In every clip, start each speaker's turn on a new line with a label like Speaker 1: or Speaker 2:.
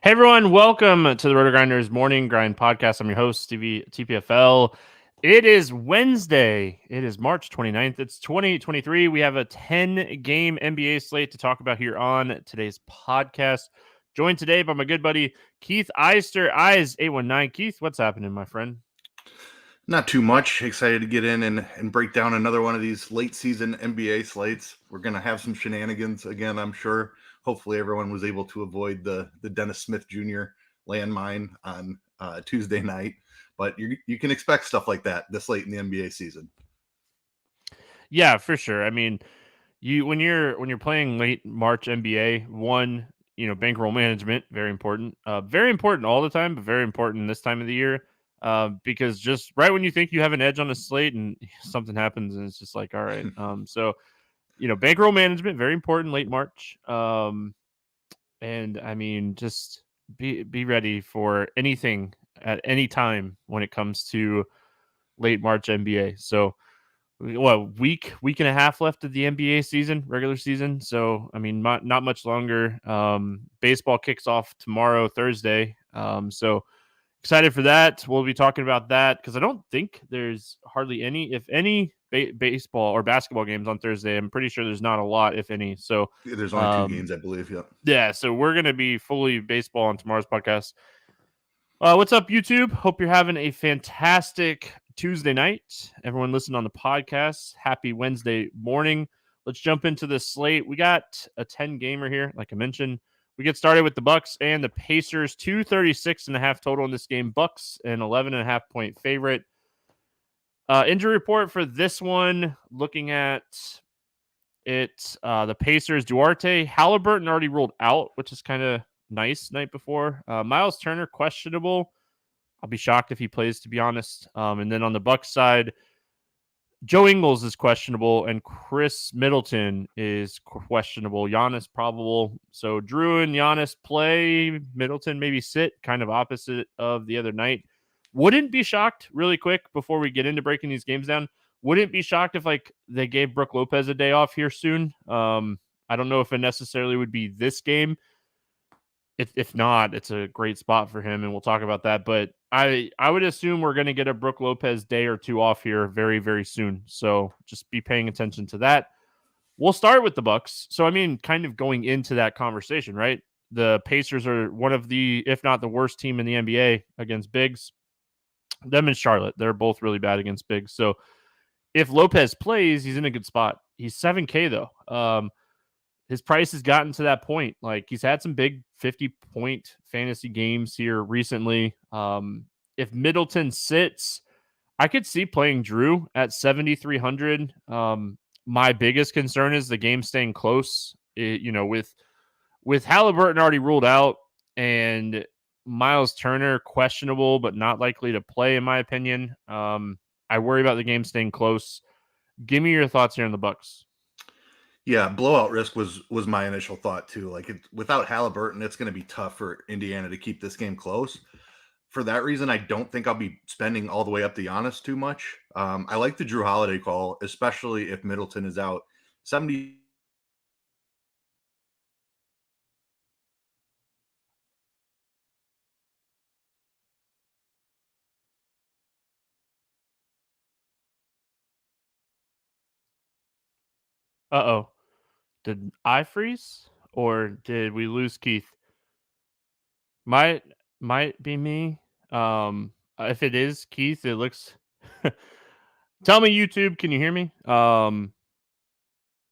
Speaker 1: Hey everyone, welcome to the RotoGrinders Morning Grind Podcast. I'm your host, Stevietpfl. It is Wednesday. It is March 29th. It's 2023. We have a 10-game NBA slate to talk about here on today's podcast. Joined today by my good buddy, Keith Eys819. Keith, what's happening, my friend?
Speaker 2: Not too much. Excited to get in and break down another one of these late season NBA slates. We're going to have some shenanigans again, I'm sure. Hopefully everyone was able to avoid the Dennis Smith Jr. landmine on Tuesday night. But you can expect stuff like that this late in the NBA season.
Speaker 1: Yeah, for sure. I mean, when you're playing late March NBA, bankroll management, very important. Very important all the time, but very important this time of the year. Because just right when you think you have an edge on a slate and something happens and it's just like, all right. Bankroll management, very important late March. And I mean, just be ready for anything at any time when it comes to late March NBA. So week and a half left of the NBA season, regular season. So I mean, not much longer. Baseball kicks off tomorrow, Thursday. So excited for that. We'll be talking about that because I don't think there's hardly any, if any, baseball or basketball games on Thursday. I'm pretty sure there's not a lot, if any. So
Speaker 2: there's only 2 games, I believe. Yep.
Speaker 1: Yeah. So we're gonna be fully baseball on tomorrow's podcast. What's up, YouTube? Hope you're having a fantastic Tuesday night. Everyone listening on the podcast, happy Wednesday morning. Let's jump into the slate. We got a 10-gamer here, like I mentioned. We get started with the Bucks and the Pacers. 236.5 total in this game. Bucks an 11.5 point favorite. Injury report for this one. Looking at it, the Pacers, Duarte, Halliburton already ruled out, which is kind of nice. Night before, Miles Turner questionable. I'll be shocked if he plays, to be honest. And then on the Bucks side, Joe Ingles is questionable and Chris Middleton is questionable. Giannis probable. So Drew and Giannis play. Middleton maybe sit, kind of opposite of the other night. Wouldn't be shocked, really quick, before we get into breaking these games down. Wouldn't be shocked if they gave Brook Lopez a day off here soon. I don't know if it necessarily would be this game. If not, it's a great spot for him, and we'll talk about that. But I would assume we're going to get a Brook Lopez day or two off here very, very soon. So just be paying attention to that. We'll start with the Bucks. So, I mean, kind of going into that conversation, right? The Pacers are one of the, if not the worst team in the NBA against bigs. Them and Charlotte, they're both really bad against bigs. So if Lopez plays, he's in a good spot. He's 7K, though. His price has gotten to that point. Like, he's had some big 50-point fantasy games here recently. If Middleton sits, I could see playing Drew at 7,300. My biggest concern is the game staying close. With Halliburton already ruled out and Miles Turner questionable but not likely to play, in my opinion. I worry about the game staying close. Give me your thoughts here on the Bucks.
Speaker 2: Yeah, blowout risk was my initial thought too. Like, without Halliburton, it's going to be tough for Indiana to keep this game close. For that reason, I don't think I'll be spending all the way up to Giannis too much. I like the Drew Holiday call, especially if Middleton is out. 70.
Speaker 1: Uh-oh. Did I freeze or did we lose Keith? Might be me. If it is Keith, it looks Tell me, YouTube, can you hear me? I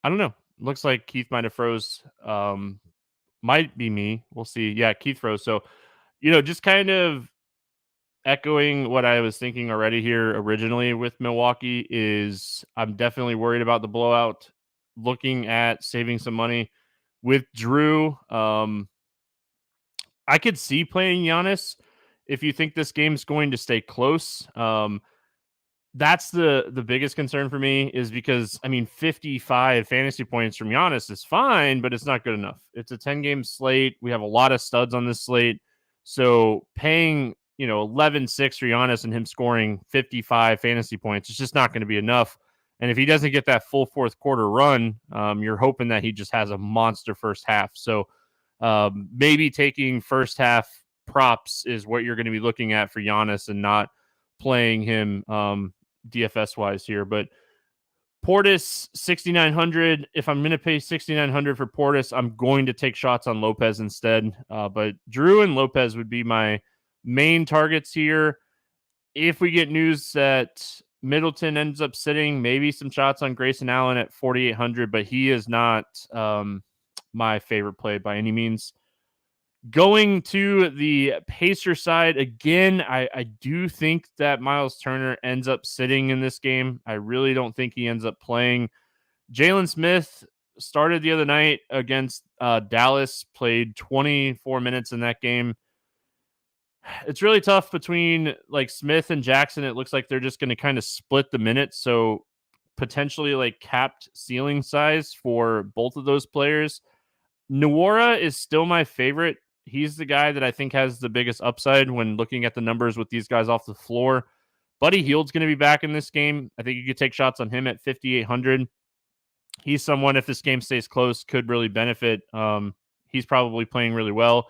Speaker 1: don't know. Looks like Keith might have froze. Might be me. We'll see. Yeah, Keith froze. So, just kind of echoing what I was thinking already here originally with Milwaukee is I'm definitely worried about the blowout. Looking at saving some money with Drew. I could see playing Giannis if you think this game's going to stay close. That's the biggest concern for me is because, 55 fantasy points from Giannis is fine, but it's not good enough. It's a 10-game slate. We have a lot of studs on this slate. So paying, 11-6 for Giannis and him scoring 55 fantasy points, it's just not going to be enough. And if he doesn't get that full fourth quarter run, you're hoping that he just has a monster first half. So Maybe taking first half props is what you're going to be looking at for Giannis and not playing him DFS wise here. But Portis 6,900. If I'm going to pay 6,900 for Portis, I'm going to take shots on Lopez instead. But Drew and Lopez would be my main targets here. If we get news that Middleton ends up sitting, maybe some shots on Grayson Allen at 4,800, but he is not my favorite play by any means. Going to the Pacer side, again, I do think that Miles Turner ends up sitting in this game. I really don't think he ends up playing. Jalen Smith started the other night against Dallas, played 24 minutes in that game. It's really tough between like Smith and Jackson. It looks like they're just going to kind of split the minutes. So potentially like capped ceiling size for both of those players. Nwora is still my favorite. He's the guy that I think has the biggest upside when looking at the numbers with these guys off the floor. Buddy Hield's going to be back in this game. I think you could take shots on him at 5,800. He's someone, if this game stays close, could really benefit. He's probably playing really well.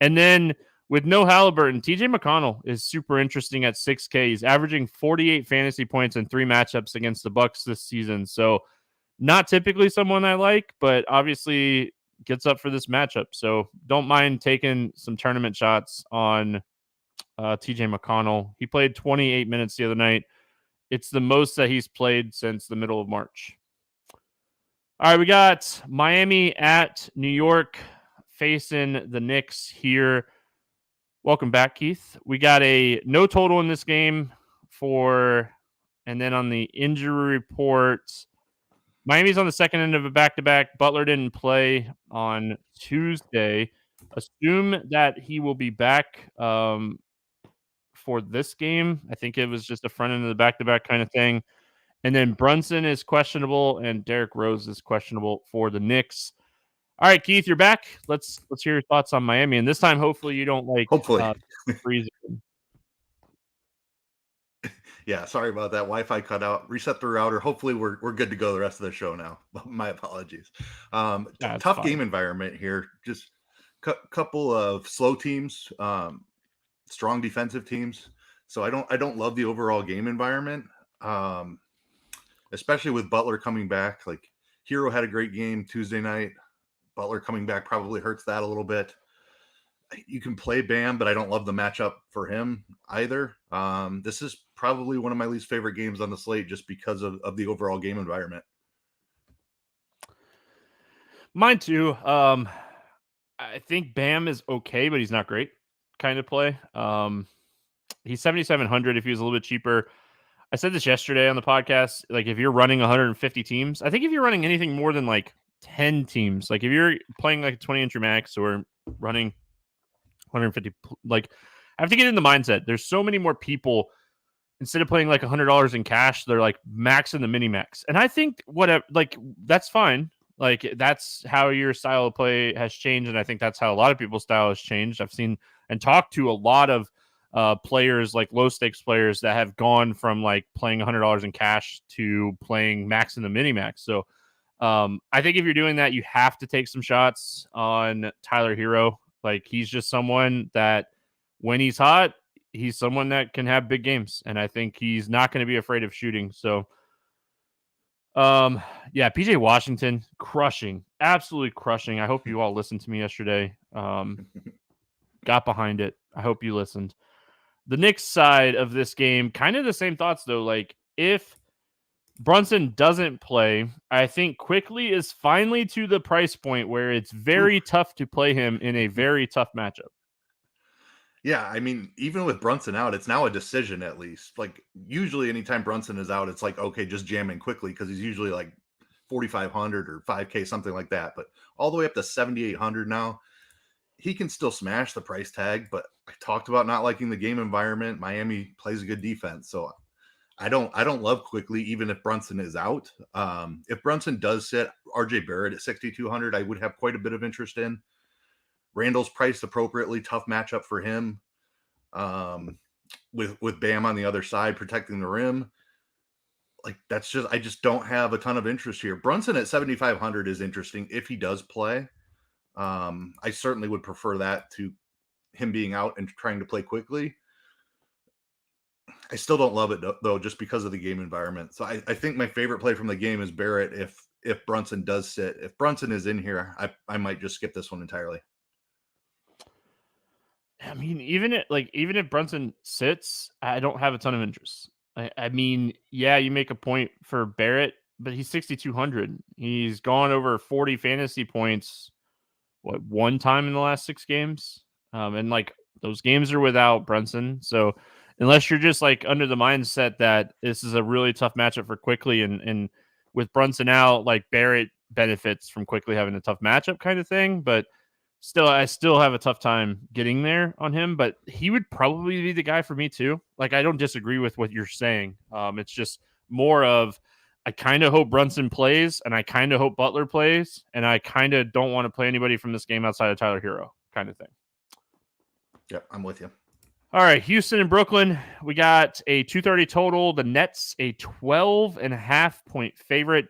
Speaker 1: And then with no Halliburton, TJ McConnell is super interesting at 6K. He's averaging 48 fantasy points in 3 matchups against the Bucks this season. So not typically someone I like, but obviously gets up for this matchup. So don't mind taking some tournament shots on TJ McConnell. He played 28 minutes the other night. It's the most that he's played since the middle of March. All right, we got Miami at New York facing the Knicks here. Welcome back, Keith. We got a no total in this game and then on the injury report, Miami's on the second end of a back-to-back. Butler didn't play on Tuesday. Assume that he will be back for this game. I think it was just a front end of the back-to-back kind of thing. And then Brunson is questionable, and Derrick Rose is questionable for the Knicks. All right, Keith, you're back. Let's hear your thoughts on Miami. And this time, hopefully, you don't freeze.
Speaker 2: Yeah, sorry about that. Wi-Fi cut out. Reset the router. Hopefully, we're good to go the rest of the show now. My apologies. Tough game environment here. Just couple of slow teams, strong defensive teams. So I don't love the overall game environment, especially with Butler coming back. Like Hero had a great game Tuesday night. Butler coming back probably hurts that a little bit. You can play Bam, but I don't love the matchup for him either. This is probably one of my least favorite games on the slate just because of the overall game environment.
Speaker 1: Mine too. I think Bam is okay, but he's not great kind of play. He's 7,700 if he was a little bit cheaper. I said this yesterday on the podcast. Like if you're running 150 teams, I think if you're running anything more than like 10 teams, like if you're playing like a 20 entry max or running 150, like I have to get in the mindset. There's so many more people. Instead of playing like $100 in cash, they're like maxing the mini max. And I think whatever, like that's fine. Like that's how your style of play has changed. And I think that's how a lot of people's style has changed. I've seen and talked to a lot of players, like low stakes players that have gone from like playing $100 in cash to playing max in the mini max. So I think if you're doing that, you have to take some shots on Tyler Hero. Like he's just someone that when he's hot, he's someone that can have big games, and I think he's not going to be afraid of shooting. So, PJ Washington crushing, absolutely crushing. I hope you all listened to me yesterday. Got behind it. I hope you listened. The Knicks side of this game, kind of the same thoughts though. Like if Brunson doesn't play, I think Quickly is finally to the price point where it's very tough to play him in a very tough matchup.
Speaker 2: Yeah, I mean, even with Brunson out, it's now a decision at least. Like usually anytime Brunson is out, it's like, okay, just jam in Quickly because he's usually like 4,500 or 5K, something like that. But all the way up to 7,800 now, he can still smash the price tag. But I talked about not liking the game environment. Miami plays a good defense. So I don't love Quickly, even if Brunson is out. If Brunson does sit RJ Barrett at 6,200, I would have quite a bit of interest in. Randall's priced appropriately, tough matchup for him. With Bam on the other side protecting the rim. Like I just don't have a ton of interest here. Brunson at 7,500 is interesting if he does play. I certainly would prefer that to him being out and trying to play quickly. I still don't love it though, just because of the game environment. So I think my favorite play from the game is Barrett. If Brunson does sit, if Brunson is in here, I might just skip this one entirely.
Speaker 1: I mean, even if Brunson sits, I don't have a ton of interest. I mean, yeah, you make a point for Barrett, but he's 6,200. He's gone over 40 fantasy points, one time in the last 6 games? And like those games are without Brunson. So unless you're just like under the mindset that this is a really tough matchup for Quickly and with Brunson out, like Barrett benefits from Quickly having a tough matchup kind of thing. But still, I still have a tough time getting there on him, but he would probably be the guy for me too. Like, I don't disagree with what you're saying. It's just more of, I kind of hope Brunson plays, and I kind of hope Butler plays, and I kind of don't want to play anybody from this game outside of Tyler Hero kind of thing.
Speaker 2: Yep, I'm with you.
Speaker 1: All right, Houston and Brooklyn. We got a 230 total. The Nets, a 12.5-point favorite.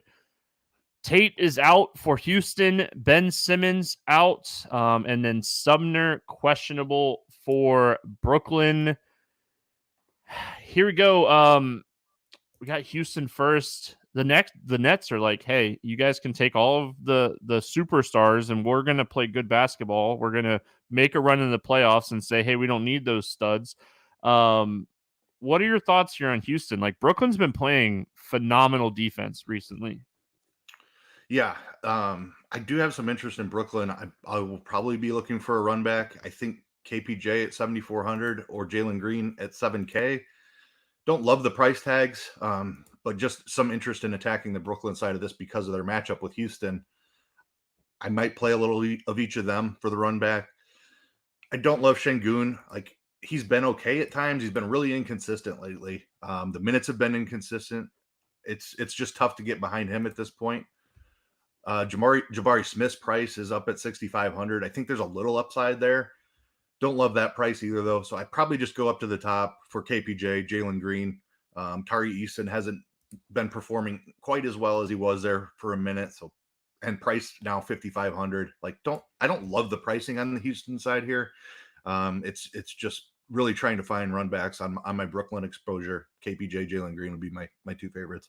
Speaker 1: Tate is out for Houston. Ben Simmons out. And then Sumner questionable for Brooklyn. Here we go. We got Houston first. The Nets are like, hey, you guys can take all of the superstars and we're going to play good basketball. We're going to make a run in the playoffs and say, hey, we don't need those studs. What are your thoughts here on Houston? Like, Brooklyn's been playing phenomenal defense recently.
Speaker 2: Yeah, I do have some interest in Brooklyn. I will probably be looking for a run back. I think KPJ at 7,400 or Jalen Green at 7K. Don't love the price tags, but just some interest in attacking the Brooklyn side of this because of their matchup with Houston. I might play a little of each of them for the run back. I don't love Şengün. Like, he's been okay at times. He's been really inconsistent lately. The minutes have been inconsistent. It's just tough to get behind him at this point. Jabari Smith's price is up at 6,500. I think there's a little upside there. Don't love that price either, though. So I probably just go up to the top for KPJ, Jalen Green. Tari Eason hasn't been performing quite as well as he was there for a minute. So, and price now 5,500. Like, I don't love the pricing on the Houston side here. It's just really trying to find run backs on my Brooklyn exposure. KPJ, Jalen Green would be my two favorites.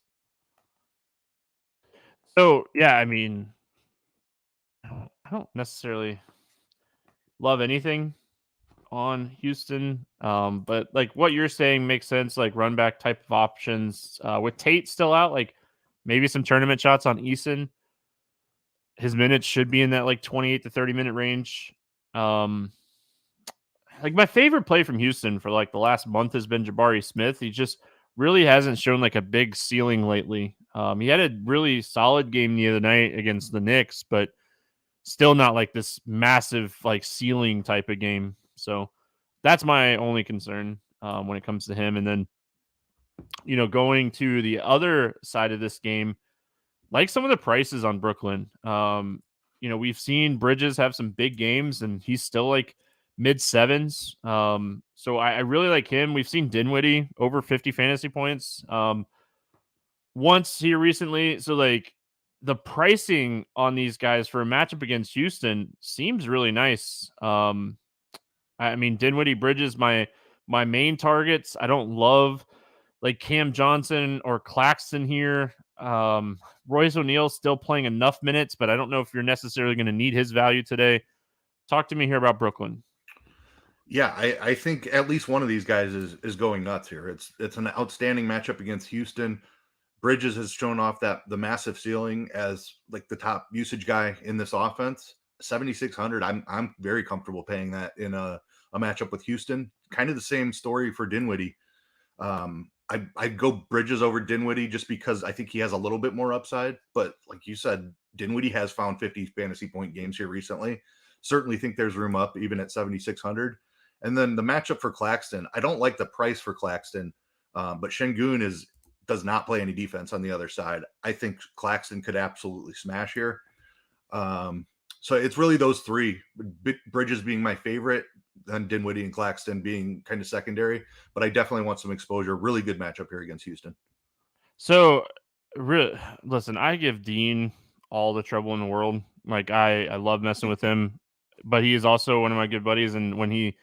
Speaker 1: So yeah, I mean, I don't necessarily love anything on Houston. But like what you're saying makes sense, like run back type of options. With Tate still out, like maybe some tournament shots on Eason. His minutes should be in that like 28 to 30 minute range. Like my favorite play from Houston for like the last month has been Jabari Smith. He just really hasn't shown like a big ceiling lately. He had a really solid game the other night against the Knicks, but still not like this massive like ceiling type of game. So that's my only concern when it comes to him. And then, going to the other side of this game, like some of the prices on Brooklyn, we've seen Bridges have some big games and he's still like mid sevens. So I really like him. We've seen Dinwiddie over 50 fantasy points once here recently. So like the pricing on these guys for a matchup against Houston seems really nice. I mean, Dinwiddie, Bridges, my main targets. I don't love like Cam Johnson or Claxton here. Royce O'Neal still playing enough minutes, but I don't know if you're necessarily going to need his value today. Talk to me here about Brooklyn.
Speaker 2: Yeah, I think at least one of these guys is going nuts here. It's an outstanding matchup against Houston. Bridges has shown off that the massive ceiling as like the top usage guy in this offense. 7,600. I'm very comfortable paying that in a matchup with Houston. Kind of the same story for Dinwiddie. I'd go Bridges over Dinwiddie just because I think he has a little bit more upside. But like you said, Dinwiddie has found 50 fantasy point games here recently. Certainly think there's room up even at 7,600. And then the matchup for Claxton, I don't like the price for Claxton, but Şengün does not play any defense on the other side. I think Claxton could absolutely smash here. So it's really those three, Bridges being my favorite, then Dinwiddie and Claxton being kind of secondary. But I definitely want some exposure. Really good matchup here against Houston.
Speaker 1: So, listen, I give Dean all the trouble in the world Like I love messing with him, but he is also one of my good buddies. And when he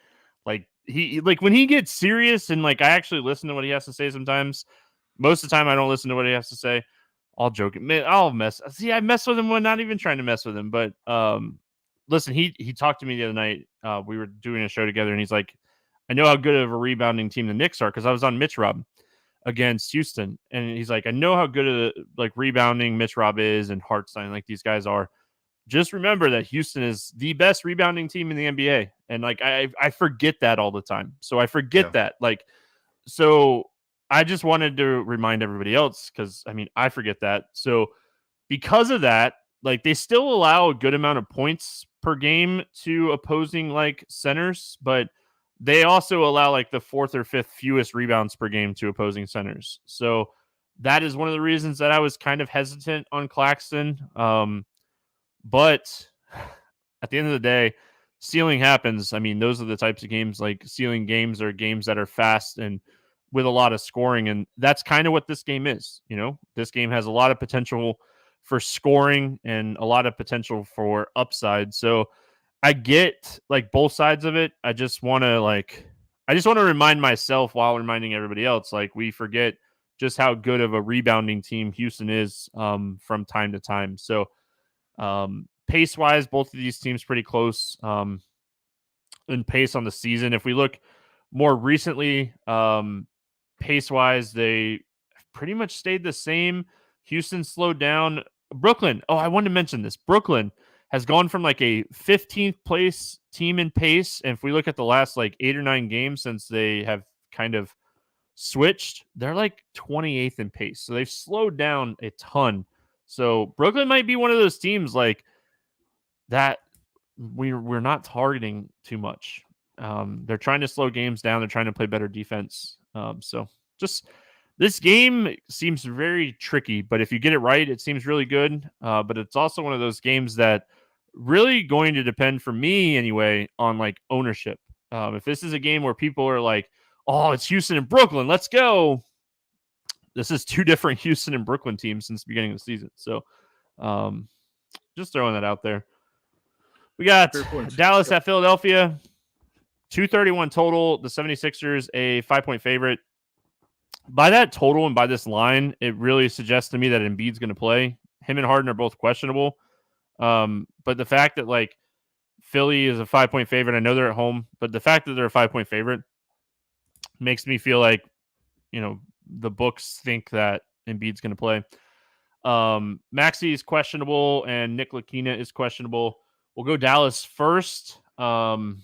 Speaker 1: when he gets serious and like I actually listen to what he has to say sometimes. Most of the time, I don't listen to what he has to say. I'll joke. I'll mess. See, I mess with him when not even trying to mess with him. But listen, he talked to me the other night. We were doing a show together, and he's like, I know how good of a rebounding team the Knicks are because I was on Mitch Rob against Houston, and he's like, I know how good of like rebounding Mitch Rob is and Hartstein, like these guys are. Just remember that Houston is the best rebounding team in the NBA, and like I forget that all the time. So I forget that like so. I just wanted to remind everybody else because I mean I forget that. So because of that, like they still allow a good amount of points per game to opposing like centers, but they also allow like the fourth or fifth fewest rebounds per game to opposing centers. So that is one of the reasons that I was kind of hesitant on Claxton. But at the end of the day, ceiling happens. I mean, those are the types of games like ceiling games are games that are fast and with a lot of scoring. And that's kind of what this game is. You know, this game has a lot of potential for scoring and a lot of potential for upside. So I get like both sides of it. I just want to remind myself while reminding everybody else, like we forget just how good of a rebounding team Houston is from time to time. So pace wise, both of these teams pretty close in pace on the season. If we look more recently, pace wise, they pretty much stayed the same. Houston slowed down. Brooklyn. Oh, I wanted to mention this. Brooklyn has gone from like a 15th place team in pace. And if we look at the last like 8 or 9 games since they have kind of switched, they're like 28th in pace. So they've slowed down a ton. So Brooklyn might be one of those teams like that we're not targeting too much. They're trying to slow games down. They're trying to play better defense. So just this game seems very tricky, but if you get it right, it seems really good. But it's also one of those games that really going to depend for me anyway on like ownership. If this is a game where people are like, oh, it's Houston and Brooklyn, let's go. This is 2 different Houston and Brooklyn teams since the beginning of the season. So just throwing that out there. We got Dallas at Philadelphia, 231 total. The 76ers, a 5-point favorite. By that total and by this line, it really suggests to me that Embiid's going to play. Him and Harden are both questionable. But the fact that like Philly is a 5-point favorite, I know they're at home, but the fact that they're a 5-point favorite makes me feel like, you know, the books think that Embiid's going to play. Maxey is questionable and Nick Lakina is questionable. We'll go Dallas first. Not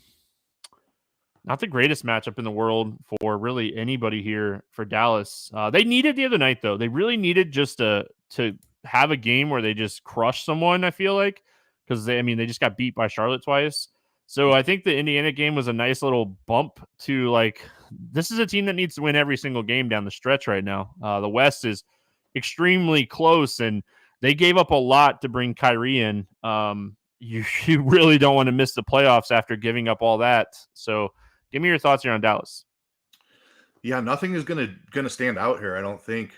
Speaker 1: the greatest matchup in the world for really anybody here for Dallas. They needed the other night, though. They really needed just to have a game where they just crush someone, I feel like, because they just got beat by Charlotte twice. So I think the Indiana game was a nice little bump to like, this is a team that needs to win every single game down the stretch right now. The West is extremely close, and they gave up a lot to bring Kyrie in. You really don't want to miss the playoffs after giving up all that. So give me your thoughts here on Dallas.
Speaker 2: Yeah, nothing is gonna stand out here, I don't think.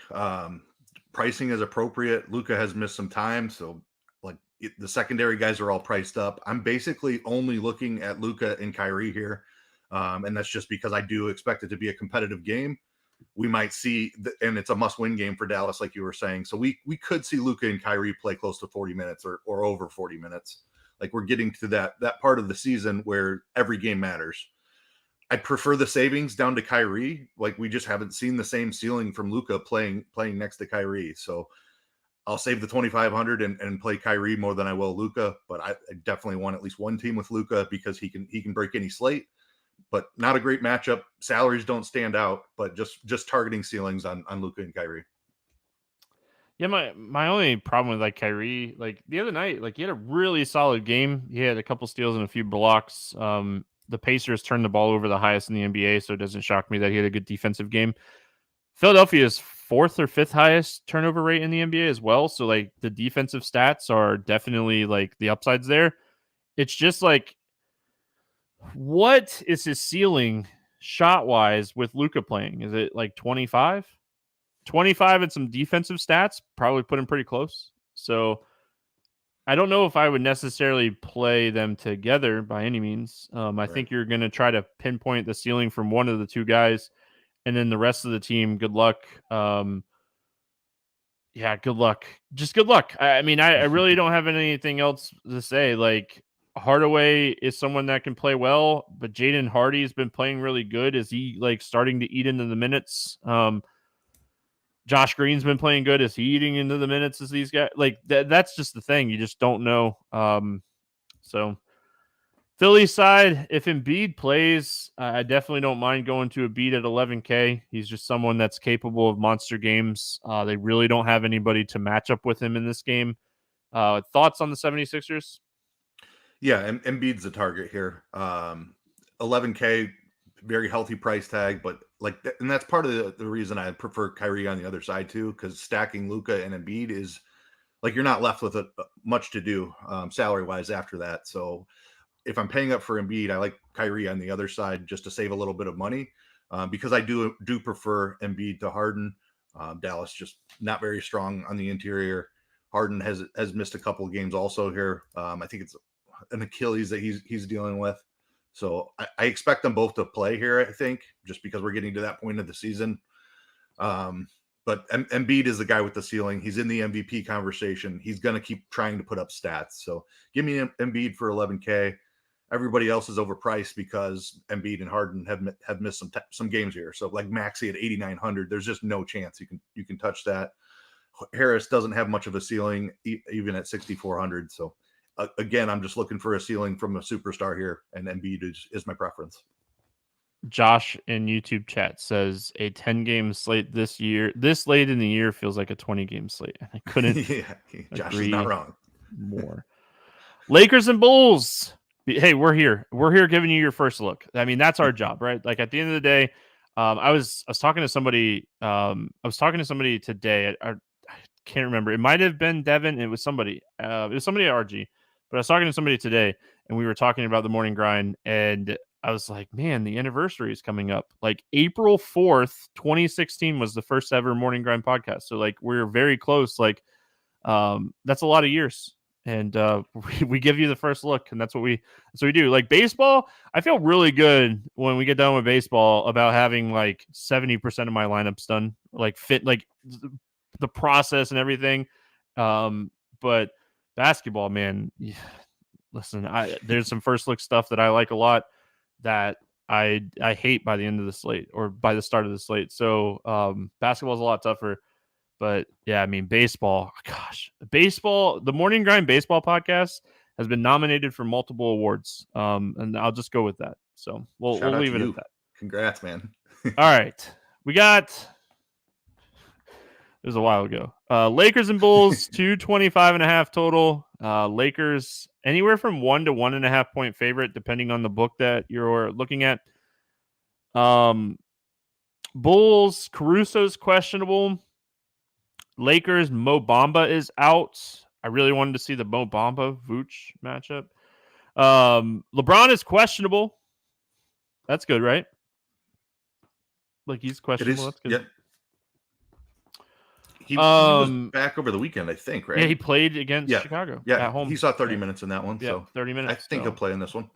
Speaker 2: Pricing is appropriate. Luka has missed some time, so like the secondary guys are all priced up. I'm basically only looking at Luka and Kyrie here, and that's just because I do expect it to be a competitive game. We might see, and it's a must-win game for Dallas, like you were saying. So we could see Luka and Kyrie play close to 40 minutes or over 40 minutes. Like we're getting to that part of the season where every game matters. I prefer the savings down to Kyrie. Like we just haven't seen the same ceiling from Luka playing next to Kyrie. So I'll save the 2,500 and play Kyrie more than I will Luka. But I definitely want at least one team with Luka because he can break any slate. But not a great matchup. Salaries don't stand out, but just targeting ceilings on Luka and Kyrie.
Speaker 1: Yeah, my only problem with like Kyrie, like the other night, like he had a really solid game. He had a couple steals and a few blocks. The Pacers turned the ball over the highest in the NBA, so it doesn't shock me that he had a good defensive game. Philadelphia's 4th or 5th highest turnover rate in the NBA as well. So like the defensive stats are definitely like the upsides there. It's just like, what is his ceiling shot wise with Luka playing? Is it like 25? 25 and some defensive stats probably put him pretty close. So I don't know if I would necessarily play them together by any means. I
Speaker 2: Right.
Speaker 1: think you're going to try to pinpoint the ceiling from one of the two guys, and then the rest of the team, good luck. Yeah, good luck. Just good luck. I mean, I really don't have anything else to say. Like, Hardaway is someone that can play well, but Jaden Hardy's been playing really good. Is he like starting to eat into the minutes? Josh Green's been playing good. Is he eating into the minutes as these guys? Like that's just the thing. You just don't know. So Philly side, if Embiid plays, I definitely don't mind going to a beat at 11K. He's just someone that's capable of monster games. They really don't have anybody to match up with him in this game. Thoughts on the 76ers?
Speaker 2: Yeah, Embiid's the target here. 11K, very healthy price tag, but and that's part of the reason I prefer Kyrie on the other side too, because stacking Luka and Embiid is like you're not left with much to do salary wise after that. So if I'm paying up for Embiid, I like Kyrie on the other side just to save a little bit of money because I do prefer Embiid to Harden. Dallas just not very strong on the interior. Harden has missed a couple of games also here. I think it's an Achilles that he's dealing with. So I expect them both to play here, I think, just because we're getting to that point of the season. But Embiid is the guy with the ceiling. He's in the MVP conversation. He's going to keep trying to put up stats. So give me Embiid for 11K. Everybody else is overpriced because Embiid and Harden have missed some games here. So like Maxey at 8,900, there's just no chance you can touch that. Harris doesn't have much of a ceiling even at 6,400. So again, I'm just looking for a ceiling from a superstar here, and Embiid is my preference.
Speaker 1: Josh in YouTube chat says a 10-game slate this late in the year feels like a 20-game slate. I couldn't
Speaker 2: Josh is not wrong.
Speaker 1: More. Lakers and Bulls. Hey, we're here. We're here giving you your first look. I mean, that's our job, right? Like at the end of the day, I was talking to somebody. I was talking to somebody today. I can't remember. It might have been Devin. It was somebody. It was somebody at RG. But I was talking to somebody today, and we were talking about the morning grind. And I was like, man, the anniversary is coming up. Like April 4th, 2016 was the first ever morning grind podcast. So like we're very close. Like that's a lot of years. And we give you the first look, and that's what we do. Like baseball, I feel really good when we get done with baseball about having like 70% of my lineups done, like fit, like the process and everything. But basketball, man, listen, there's some first look stuff that I like a lot that I hate by the end of the slate or by the start of the slate. So basketball is a lot tougher. But yeah, I mean, baseball, gosh, the Morning Grind Baseball podcast has been nominated for multiple awards. And I'll just go with that. So we'll leave it at that.
Speaker 2: Congrats, man.
Speaker 1: All right. It was a while ago. Lakers and Bulls, 225.5 total. Lakers anywhere from 1 to 1.5 point favorite, depending on the book that you're looking at. Bulls, Caruso's questionable. Lakers, Mo Bamba is out. I really wanted to see the Mo Bamba Vooch matchup. LeBron is questionable. That's good, right? Like he's questionable. That's good.
Speaker 2: Yeah. He was back over the weekend, I think, right?
Speaker 1: Yeah, he played against Chicago at home.
Speaker 2: He saw 30 minutes in that one.
Speaker 1: Yeah,
Speaker 2: so
Speaker 1: 30 minutes.
Speaker 2: I think he'll play in this one.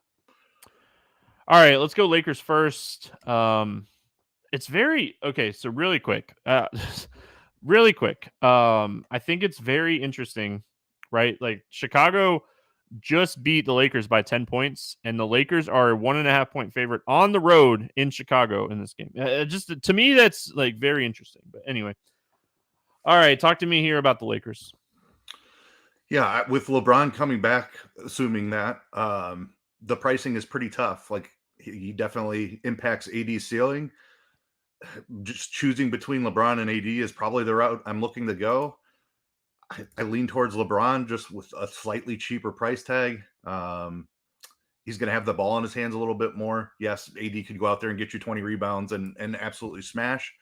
Speaker 1: All right, let's go Lakers first. It's very okay. So really quick, really quick. I think it's very interesting, right? Like Chicago just beat the Lakers by 10 points, and the Lakers are a 1.5 point favorite on the road in Chicago in this game. Just to me, that's like very interesting. But anyway, all right, talk to me here about the Lakers.
Speaker 2: Yeah, with LeBron coming back, assuming that the pricing is pretty tough. Like he definitely impacts AD's ceiling. Just choosing between LeBron and AD is probably the route I'm looking to go. I lean towards LeBron just with a slightly cheaper price tag. He's going to have the ball in his hands a little bit more. Yes, AD could go out there and get you 20 rebounds and absolutely smash.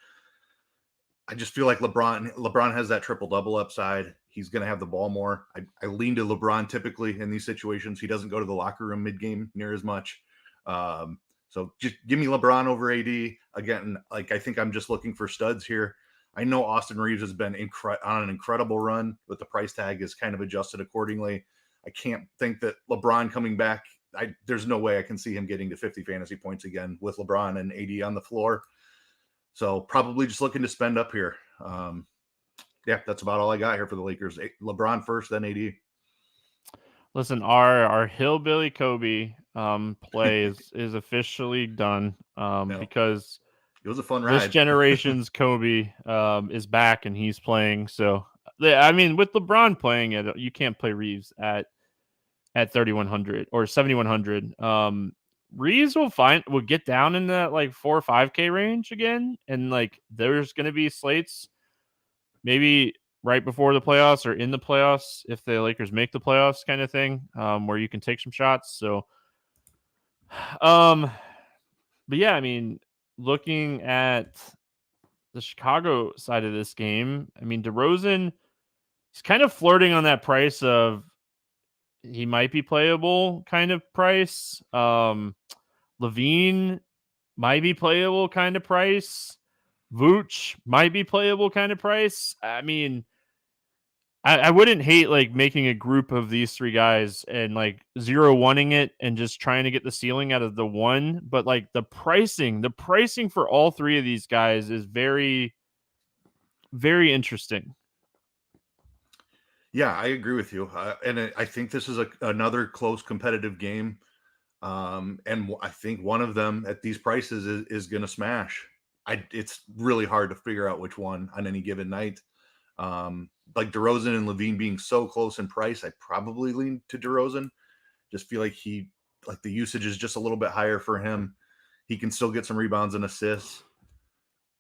Speaker 2: I just feel like LeBron has that triple-double upside. He's going to have the ball more. I lean to LeBron typically in these situations. He doesn't go to the locker room mid-game near as much. So just give me LeBron over AD. Again, like I think I'm just looking for studs here. I know Austin Reeves has been on an incredible run, but the price tag is kind of adjusted accordingly. I can't think that LeBron coming back, there's no way I can see him getting to 50 fantasy points again with LeBron and AD on the floor. So probably just looking to spend up here. Yeah, that's about all I got here for the Lakers. LeBron first, then AD.
Speaker 1: Listen, our hillbilly Kobe play is officially done because
Speaker 2: it was a fun
Speaker 1: this
Speaker 2: ride.
Speaker 1: generation's Kobe is back and he's playing. So I mean, with LeBron playing it, you can't play Reeves at 3,100 or 7,100. Reeves will get down in that like 4 or 5K range again, and like there's gonna be slates maybe right before the playoffs or in the playoffs if the Lakers make the playoffs, kind of thing, where you can take some shots. So, but yeah, I mean, looking at the Chicago side of this game, I mean, DeRozan, he's kind of flirting on that price of he might be playable kind of price. Levine might be playable kind of price. Vooch might be playable kind of price. I mean, I wouldn't hate like making a group of these three guys and like 0-1ing it and just trying to get the ceiling out of the one. But like the pricing for all three of these guys is very, very interesting.
Speaker 2: Yeah, I agree with you. And I think this is another close competitive game. And I think one of them at these prices is going to smash. It's really hard to figure out which one on any given night. Like DeRozan and Levine being so close in price, I probably lean to DeRozan. Just feel like the usage is just a little bit higher for him. He can still get some rebounds and assists.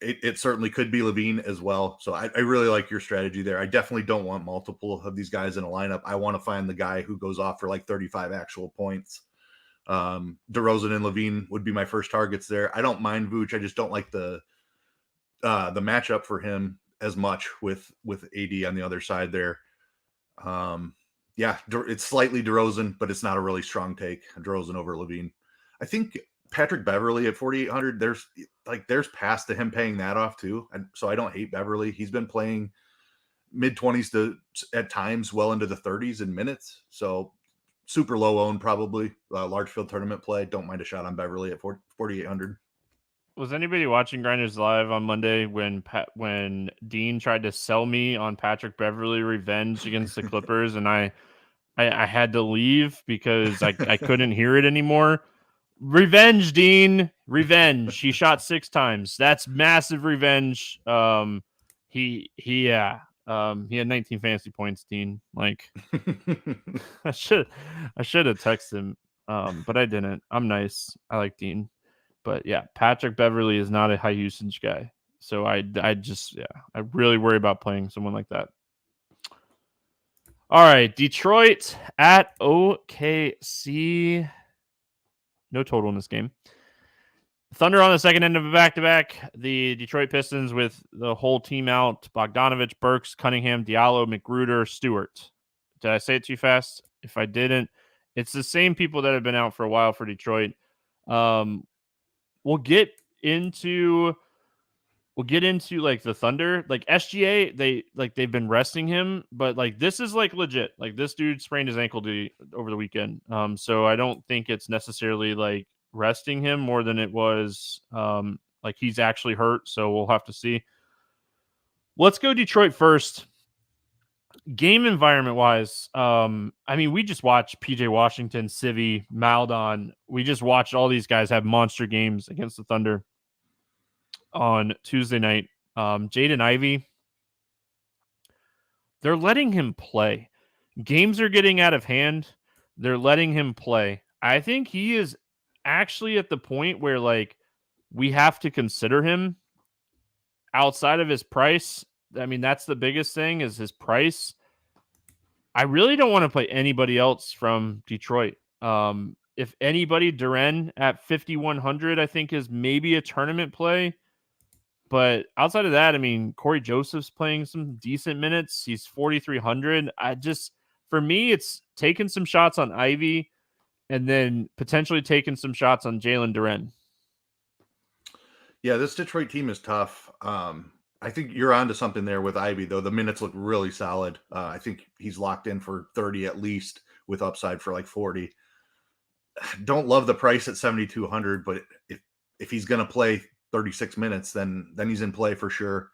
Speaker 2: It certainly could be Levine as well. So I really like your strategy there. I definitely don't want multiple of these guys in a lineup. I want to find the guy who goes off for like 35 actual points. DeRozan and Levine would be my first targets there. I don't mind Vooch. I just don't like the matchup for him as much with AD on the other side there. Yeah, it's slightly DeRozan, but it's not a really strong take. DeRozan over Levine. I think Patrick Beverley at 4,800. There's paths to him paying that off too, and so I don't hate Beverley. He's been playing mid-20s to at times well into the 30s in minutes. So super low owned, probably large field tournament play. Don't mind a shot on Beverley at 4,800.
Speaker 1: Was anybody watching Grinders Live on Monday when Dean tried to sell me on Patrick Beverley revenge against the Clippers, and I had to leave because I couldn't hear it anymore? Revenge, Dean. Revenge. He shot 6 times. That's massive revenge. He had 19 fantasy points, Dean. Like I should have texted him, but I didn't. I'm nice. I like Dean. But yeah, Patrick Beverley is not a high usage guy. So I really worry about playing someone like that. All right, Detroit at OKC. No total in this game. Thunder on the second end of a back-to-back. The Detroit Pistons with the whole team out. Bogdanovich, Burks, Cunningham, Diallo, McGruder, Stewart. Did I say it too fast? If I didn't, it's the same people that have been out for a while for Detroit. We'll get into like the Thunder, like SGA. They've been resting him, but like this is like legit. Like this dude sprained his ankle over the weekend. So I don't think it's necessarily like resting him more than it was like he's actually hurt. So we'll have to see. Let's go Detroit first. Game environment wise, I mean, we just watched PJ Washington, Civi, Maldon. We just watched all these guys have monster games against the Thunder on Tuesday night. Jaden Ivey, they're letting him play. Games are getting out of hand. They're letting him play. I think he is actually at the point where like we have to consider him outside of his price. I mean, that's the biggest thing is his price. I really don't want to play anybody else from Detroit. If anybody, Duren at 5,100, I think is maybe a tournament play. But outside of that, I mean, Corey Joseph's playing some decent minutes. He's 4,300. For me, it's taking some shots on Ivy and then potentially taking some shots on Jalen Duren.
Speaker 2: Yeah, this Detroit team is tough. I think you're onto something there with Ivy, though. The minutes look really solid. I think he's locked in for 30 at least, with upside for like 40. Don't love the price at 7,200, but if he's going to play 36 minutes, then he's in play for sure.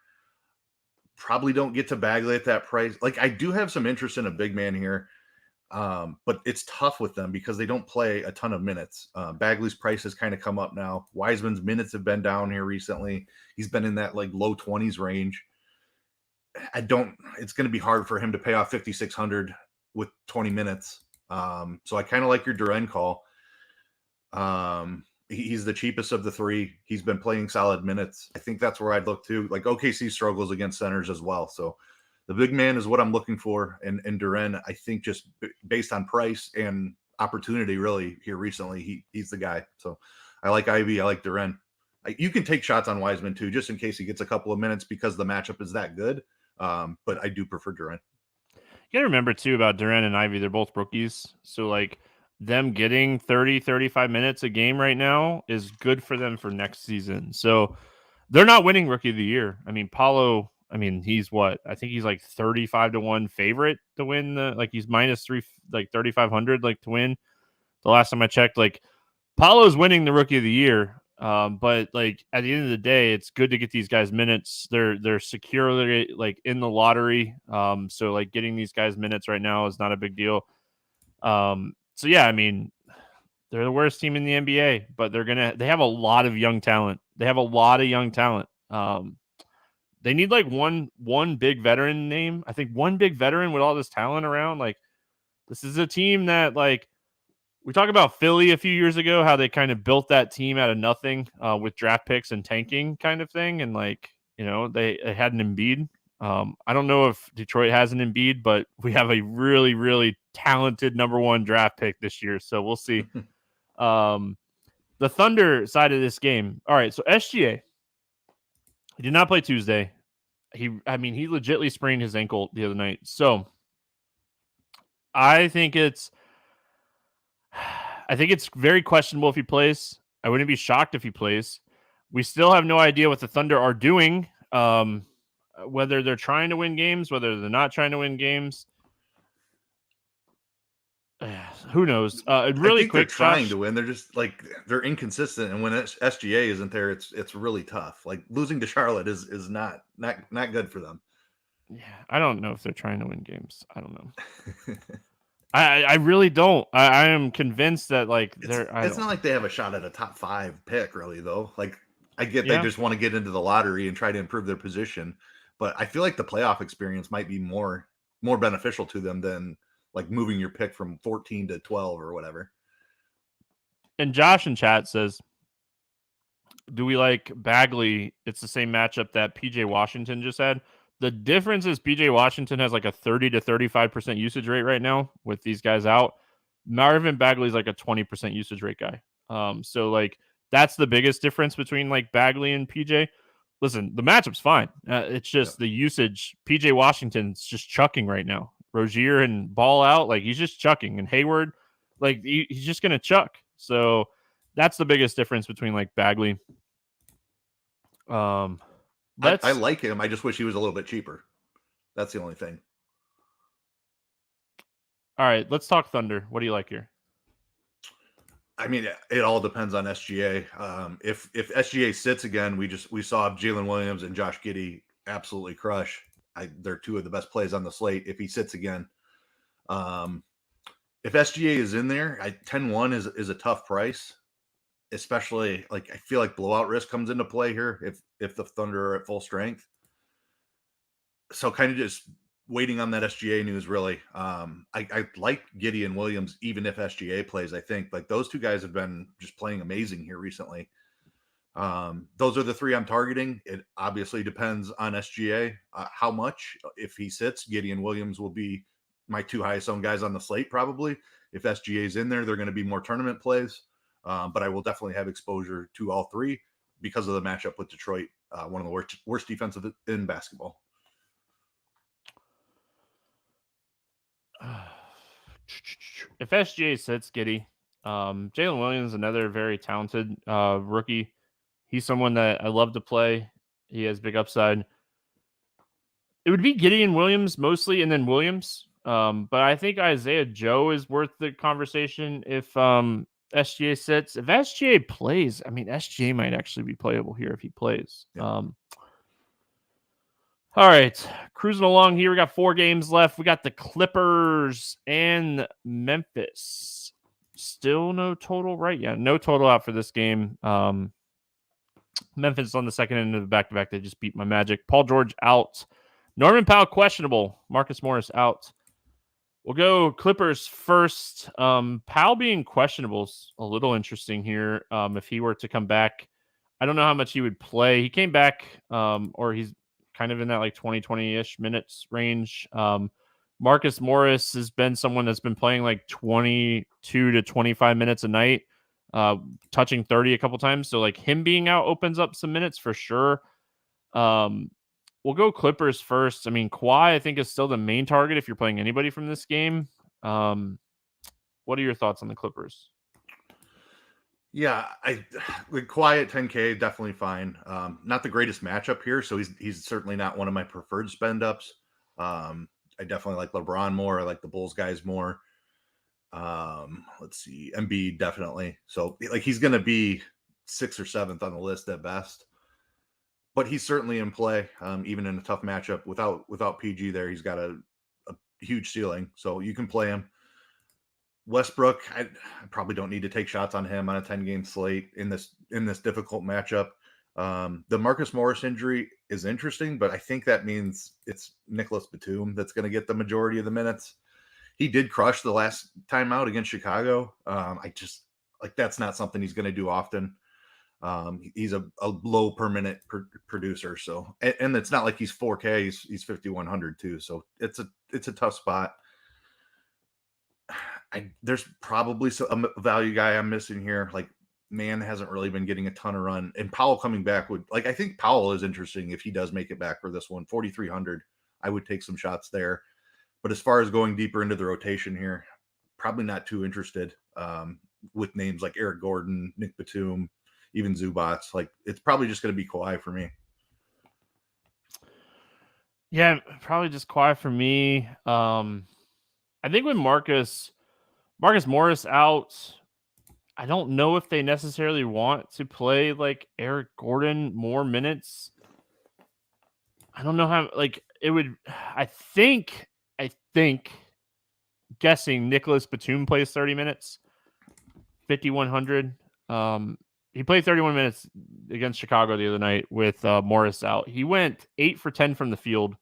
Speaker 2: Probably don't get to Bagley at that price. Like, I do have some interest in a big man here, but it's tough with them because they don't play a ton of minutes. Bagley's price has kind of come up now. Wiseman's minutes have been down here recently. He's been in that like low 20s range. It's going to be hard for him to pay off 5,600 with 20 minutes. So I kind of like your Duren call. He's the cheapest of the three. He's been playing solid minutes. I think that's where I'd look to. Like, OKC struggles against centers as well. So the big man is what I'm looking for. And Duren, I think just based on price and opportunity really here recently, he's the guy. So I like Ivy. I like Duren. You can take shots on Wiseman too, just in case he gets a couple of minutes because the matchup is that good. But I do prefer Duren.
Speaker 1: You gotta remember too about Duren and Ivy, they're both rookies. So like them getting 30, 35 minutes a game right now is good for them for next season. So they're not winning rookie of the year. I mean, Paulo, he's what? I think he's like 35-1 favorite to win he's minus 3,500 like to win. The last time I checked, like Paulo's winning the rookie of the year. But like at the end of the day, it's good to get these guys minutes. They're securely like in the lottery. So like getting these guys minutes right now is not a big deal. So yeah, they're the worst team in the NBA, but they have a lot of young talent. They have a lot of young talent. They need like one big veteran name. I think one big veteran with all this talent around. Like this is a team that like we talked about Philly a few years ago, how they kind of built that team out of nothing with draft picks and tanking kind of thing. And like, they had an Embiid. I don't know if Detroit has an Embiid, but we have a really, really talented number one draft pick this year. So we'll see. The Thunder side of this game. All right. So SGA, he did not play Tuesday. He legitimately sprained his ankle the other night. So I think it's very questionable if he plays. I wouldn't be shocked if he plays. We still have no idea what the Thunder are doing, whether they're trying to win games, whether they're not trying to win games. Who knows? Really quick,
Speaker 2: they're trying to win. They're just like they're inconsistent, and when SGA isn't there, it's really tough. Like losing to Charlotte is not good for them.
Speaker 1: Yeah, I don't know if they're trying to win games. I don't know. I really don't. I am convinced that like
Speaker 2: it's not like they have a shot at a top 5 pick, really, though. Like I get they just want to get into the lottery and try to improve their position, but I feel like the playoff experience might be more beneficial to them than like moving your pick from 14 to 12 or whatever.
Speaker 1: And Josh in chat says, do we like Bagley? It's the same matchup that PJ Washington just had. The difference is PJ Washington has like a 30 to 35% usage rate right now with these guys out. Marvin Bagley's like a 20% usage rate guy. So like that's the biggest difference between like Bagley and PJ. Listen, the matchup's fine. It's just the usage. PJ Washington's just chucking right now. Rozier and Ball out, like he's just chucking, and Hayward, like he's just gonna chuck. So that's the biggest difference between like Bagley.
Speaker 2: I like him. I just wish he was a little bit cheaper. That's the only thing.
Speaker 1: All right, let's talk Thunder. What do you like here?
Speaker 2: I mean, it all depends on SGA. If SGA sits again, we saw Jalen Williams and Josh Giddey absolutely crush. They're two of the best plays on the slate. If he sits again, if SGA is in there, 10-1 is a tough price, especially like I feel like blowout risk comes into play here if the Thunder are at full strength. So kind of just waiting on that SGA news, really. I like Giddey and Williams, even if SGA plays. I think like those two guys have been just playing amazing here recently. Those are the three I'm targeting. It obviously depends on SGA, how much. If he sits, Giddey and Williams will be my two highest owned guys on the slate, probably. If SGA is in there, they're going to be more tournament plays. But I will definitely have exposure to all three because of the matchup with Detroit, one of the worst defensive in basketball.
Speaker 1: If SGA sits, Giddey, Jalen Williams, another very talented rookie. He's someone that I love to play. He has big upside. It would be Gideon Williams mostly, and then Williams. But I think Isaiah Joe is worth the conversation if SGA sits. If SGA plays, I mean, SGA might actually be playable here if he plays.
Speaker 2: Yeah.
Speaker 1: All right, cruising along here. We got 4 games left. We got the Clippers and Memphis. Still no total, right? Yeah, no total out for this game. Memphis on the second end of the back-to-back. They just beat my Magic. Paul George out. Norman Powell questionable. Marcus Morris out. We'll go Clippers first. Powell being questionable is a little interesting here. If he were to come back, I don't know how much he would play. He came back, or he's kind of in that like 20-ish minutes range. Marcus Morris has been someone that's been playing like 22 to 25 minutes a night, touching 30 a couple times. So like him being out opens up some minutes for sure. We'll go Clippers first. I mean, Kawhi, I think, is still the main target if you're playing anybody from this game. What are your thoughts on the Clippers?
Speaker 2: Yeah, with Kawhi at 10K, definitely fine. Not the greatest matchup here, so he's certainly not one of my preferred spend ups. I definitely like LeBron more. I like the Bulls guys more. Let's see, Embiid definitely. So like he's going to be 6th or 7th on the list at best. But he's certainly in play, even in a tough matchup. Without PG there, he's got a huge ceiling, so you can play him. Westbrook, I probably don't need to take shots on him on a 10-game slate in this difficult matchup. The Marcus Morris injury is interesting, but I think that means it's Nicholas Batum that's going to get the majority of the minutes. He did crush the last time out against Chicago. I just like that's not something he's going to do often. He's a low per minute producer. So, and it's not like he's 4K, he's 5,100 too. So it's a tough spot. There's probably a value guy I'm missing here. Like Man hasn't really been getting a ton of run, and Powell coming back I think Powell is interesting if he does make it back for this one. 4,300. I would take some shots there. But as far as going deeper into the rotation here, probably not too interested with names like Eric Gordon, Nick Batum, even Zubats. Like it's probably just going to be Kawhi for me.
Speaker 1: Yeah, probably just Kawhi for me. I think with Marcus Morris out, I don't know if they necessarily want to play like Eric Gordon more minutes. I don't know how like it would. I think guessing Nicholas Batum plays 30 minutes, 5,100. He played 31 minutes against Chicago the other night with Morris out. He went 8 for 10 from the field,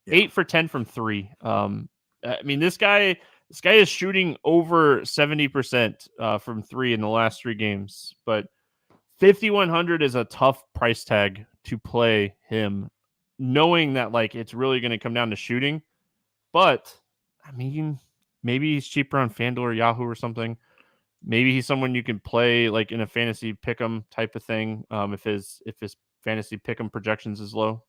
Speaker 1: 8 for 10 from 3. I mean, this guy is shooting over 70% from 3 in the last 3 games, but 5,100 is a tough price tag to play him, knowing that like it's really going to come down to shooting. But I mean, maybe he's cheaper on FanDuel or Yahoo or something. Maybe he's someone you can play like in a fantasy pick'em type of thing. If his fantasy pick'em projections is low.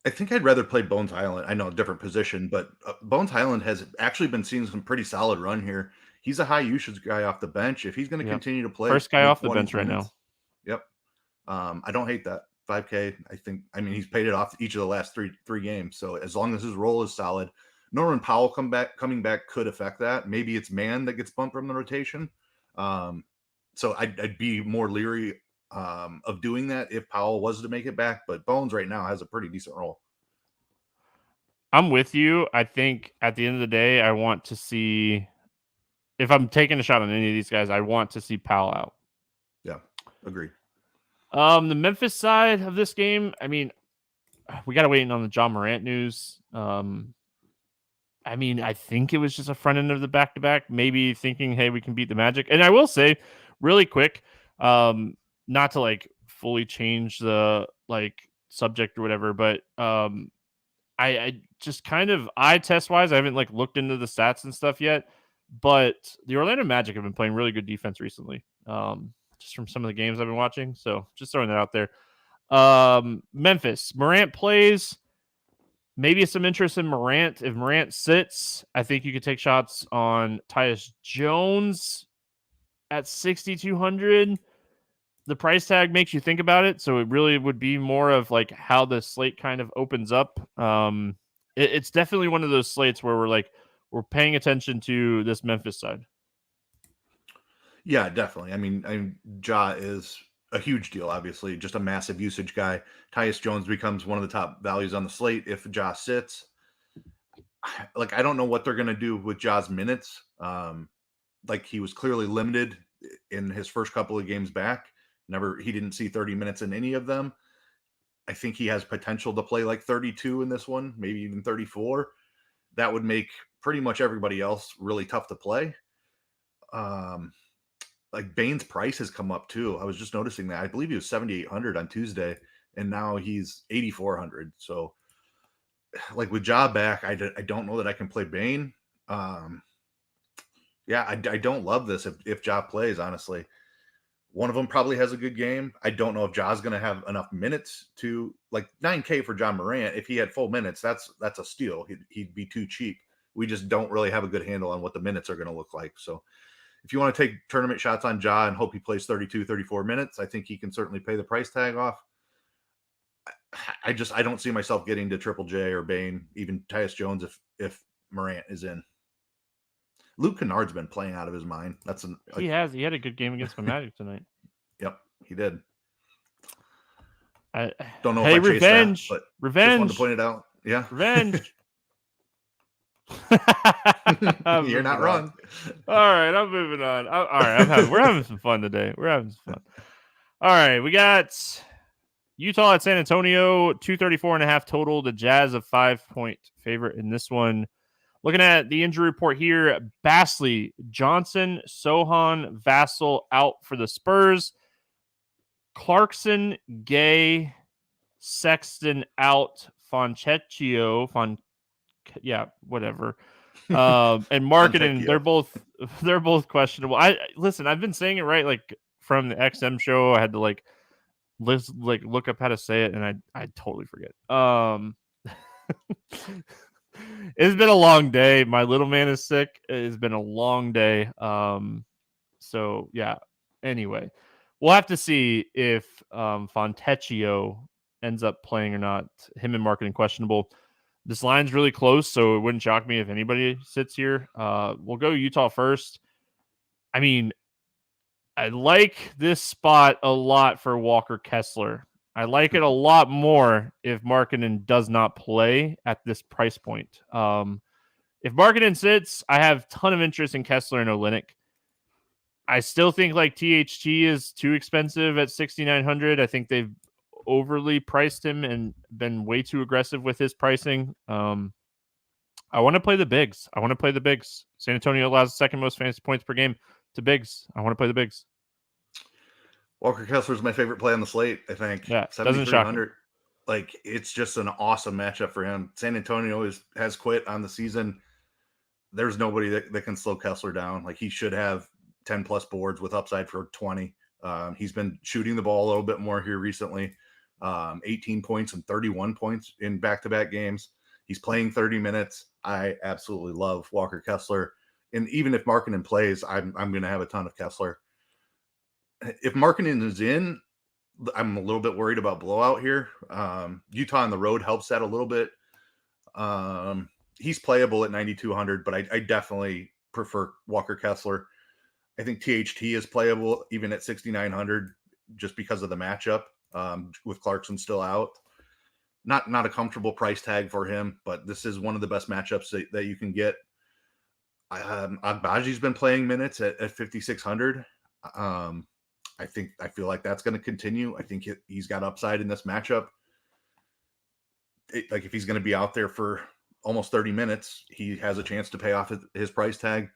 Speaker 2: I think I'd rather play Bones Highland. I know a different position, but Bones Highland has actually been seeing some pretty solid run here. He's a high usage guy off the bench. If he's going to continue to play,
Speaker 1: first guy off the bench right now.
Speaker 2: Yep. I don't hate that. 5K. I mean, he's paid it off each of the last three games. So as long as his role is solid, Norman Powell coming back could affect that. Maybe it's Man that gets bumped from the rotation. So I'd be more leery of doing that if Powell was to make it back, but Bones right now has a pretty decent role.
Speaker 1: I'm with you. I think at the end of the day, I want to see if I'm taking a shot on any of these guys, I want to see Powell out.
Speaker 2: Yeah, agree.
Speaker 1: The Memphis side of this game, I mean, we got to wait on the John Morant news. I mean, I think it was just a front end of the back-to-back, maybe thinking, hey, we can beat the Magic. And I will say really quick, not to like fully change the like subject or whatever, but I just kind of eye test wise, I haven't like looked into the stats and stuff yet, but the Orlando Magic have been playing really good defense recently. Just from some of the games I've been watching. So just throwing that out there. Memphis, Morant plays. Maybe some interest in Morant. If Morant sits, I think you could take shots on Tyus Jones at 6,200. The price tag makes you think about it. So it really would be more of like how the slate kind of opens up. it's definitely one of those slates where we're paying attention to this Memphis side.
Speaker 2: Yeah, definitely. I mean, Ja is a huge deal, obviously, just a massive usage guy. Tyus Jones becomes one of the top values on the slate if Ja sits. Like, I don't know what they're going to do with Ja's minutes. Like, he was clearly limited in his first couple of games back. He didn't see 30 minutes in any of them. I think he has potential to play like 32 in this one, maybe even 34. That would make pretty much everybody else really tough to play. Like Bane's price has come up too. I was just noticing that. I believe he was 7,800 on Tuesday, and now he's 8,400. So, like with Ja back, I don't know that I can play Bane. Yeah, I don't love this if Ja plays, honestly. One of them probably has a good game. I don't know if Ja's going to have enough minutes to, like, 9K for John Morant. If he had full minutes, that's a steal. He'd be too cheap. We just don't really have a good handle on what the minutes are going to look like. So if you want to take tournament shots on Ja and hope he plays 32, 34 minutes, I think he can certainly pay the price tag off. I don't see myself getting to Triple J or Bane, even Tyus Jones if Morant is in. Luke Kennard's been playing out of his mind.
Speaker 1: He had a good game against my Magic tonight.
Speaker 2: Yep, he did.
Speaker 1: I
Speaker 2: don't know
Speaker 1: if I
Speaker 2: revenge, chased that, but
Speaker 1: revenge.
Speaker 2: Just wanted to point it out. Yeah,
Speaker 1: revenge.
Speaker 2: You're not wrong.
Speaker 1: All right, I'm moving on. All right, we're having some fun today. We're having some fun. All right, we got Utah at San Antonio, 234.5 total. The Jazz a 5-point favorite in this one. Looking at the injury report here, Basley, Johnson, Sohan, Vassell out for the Spurs. Clarkson, Gay, Sexton out. Fontecchio, whatever. And Marketing, they're both questionable. I've been saying it right, like from the XM show. I had to look up how to say it, and I totally forget. It's been a long day. My little man is sick. It's been a long day. So yeah. Anyway, we'll have to see if Fontecchio ends up playing or not. Him and Marketing questionable. This line's really close, so it wouldn't shock me if anybody sits here. We'll go Utah first. I mean, I like this spot a lot for Walker Kessler. I like it a lot more if Markkanen does not play at this price point. If Markkanen sits, I have a ton of interest in Kessler and Olynyk. I still think like THT is too expensive at 6,900. I think they've overly priced him and been way too aggressive with his pricing. I want to play the bigs. San Antonio allows the second most fantasy points per game to bigs. I want to play the bigs.
Speaker 2: Walker Kessler is my favorite play on the slate, I think.
Speaker 1: Yeah, 7,300.
Speaker 2: Like, it's just an awesome matchup for him. San Antonio has quit on the season. There's nobody that can slow Kessler down. Like, he should have 10 plus boards with upside for 20. He's been shooting the ball a little bit more here recently. 18 points and 31 points in back-to-back games. He's playing 30 minutes. I absolutely love Walker Kessler. And even if Markkanen plays, I'm going to have a ton of Kessler. If Markkanen is in, I'm a little bit worried about blowout here. Utah on the road helps that a little bit. He's playable at 9,200, but I definitely prefer Walker Kessler. I think THT is playable even at 6,900 just because of the matchup with Clarkson still out. Not a comfortable price tag for him, but this is one of the best matchups that you can get. Agbaji's been playing minutes at 5,600. I feel like that's going to continue. I think he's got upside in this matchup. Like, if he's going to be out there for almost 30 minutes, he has a chance to pay off his price tag.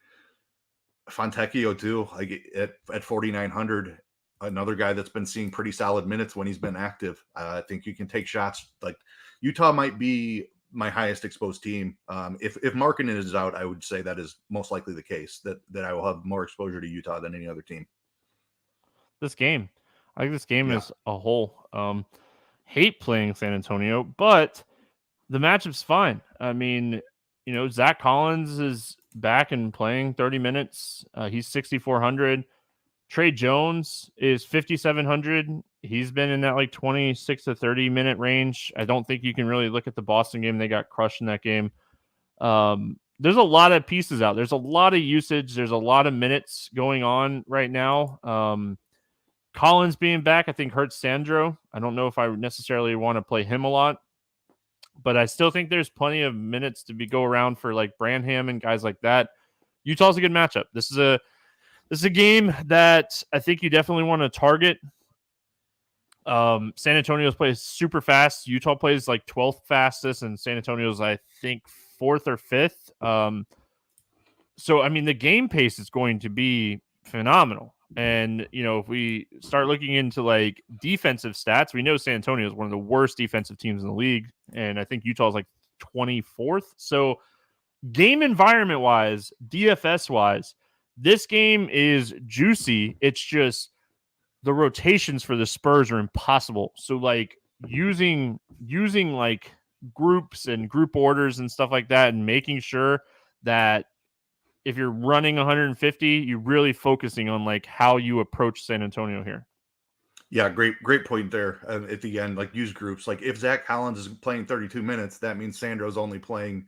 Speaker 2: Fontecchio too, like at 4,900, another guy that's been seeing pretty solid minutes when he's been active. I think you can take shots. Like, Utah might be my highest exposed team. If Markkanen is out, I would say that is most likely the case, that I will have more exposure to Utah than any other team.
Speaker 1: This game, I think this game as a whole. Hate playing San Antonio, but the matchup's fine. I mean, Zach Collins is back and playing 30 minutes. He's 6,400. Trey Jones is 5,700. He's been in that like 26 to 30 minute range. I don't think you can really look at the Boston game. They got crushed in that game. There's a lot of pieces out. There's a lot of usage. There's a lot of minutes going on right now. Collins being back, I think, hurts Sandro. I don't know if I necessarily want to play him a lot, but I still think there's plenty of minutes to go around for like Branham and guys like that. Utah's a good matchup. This is a game that I think you definitely want to target. San Antonio's plays super fast. Utah plays like 12th fastest, and San Antonio's, I think, 4th or 5th. So, I mean, the game pace is going to be phenomenal. And, if we start looking into like defensive stats, we know San Antonio is one of the worst defensive teams in the league. And I think Utah is like 24th. So game environment wise, DFS wise, this game is juicy. It's just the rotations for the Spurs are impossible. So like using like groups and group orders and stuff like that, and making sure that if you're running 150, you're really focusing on like how you approach San Antonio here.
Speaker 2: Yeah, great point there at the end. Like use groups. Like if Zach Collins is playing 32 minutes, that means Sandro's only playing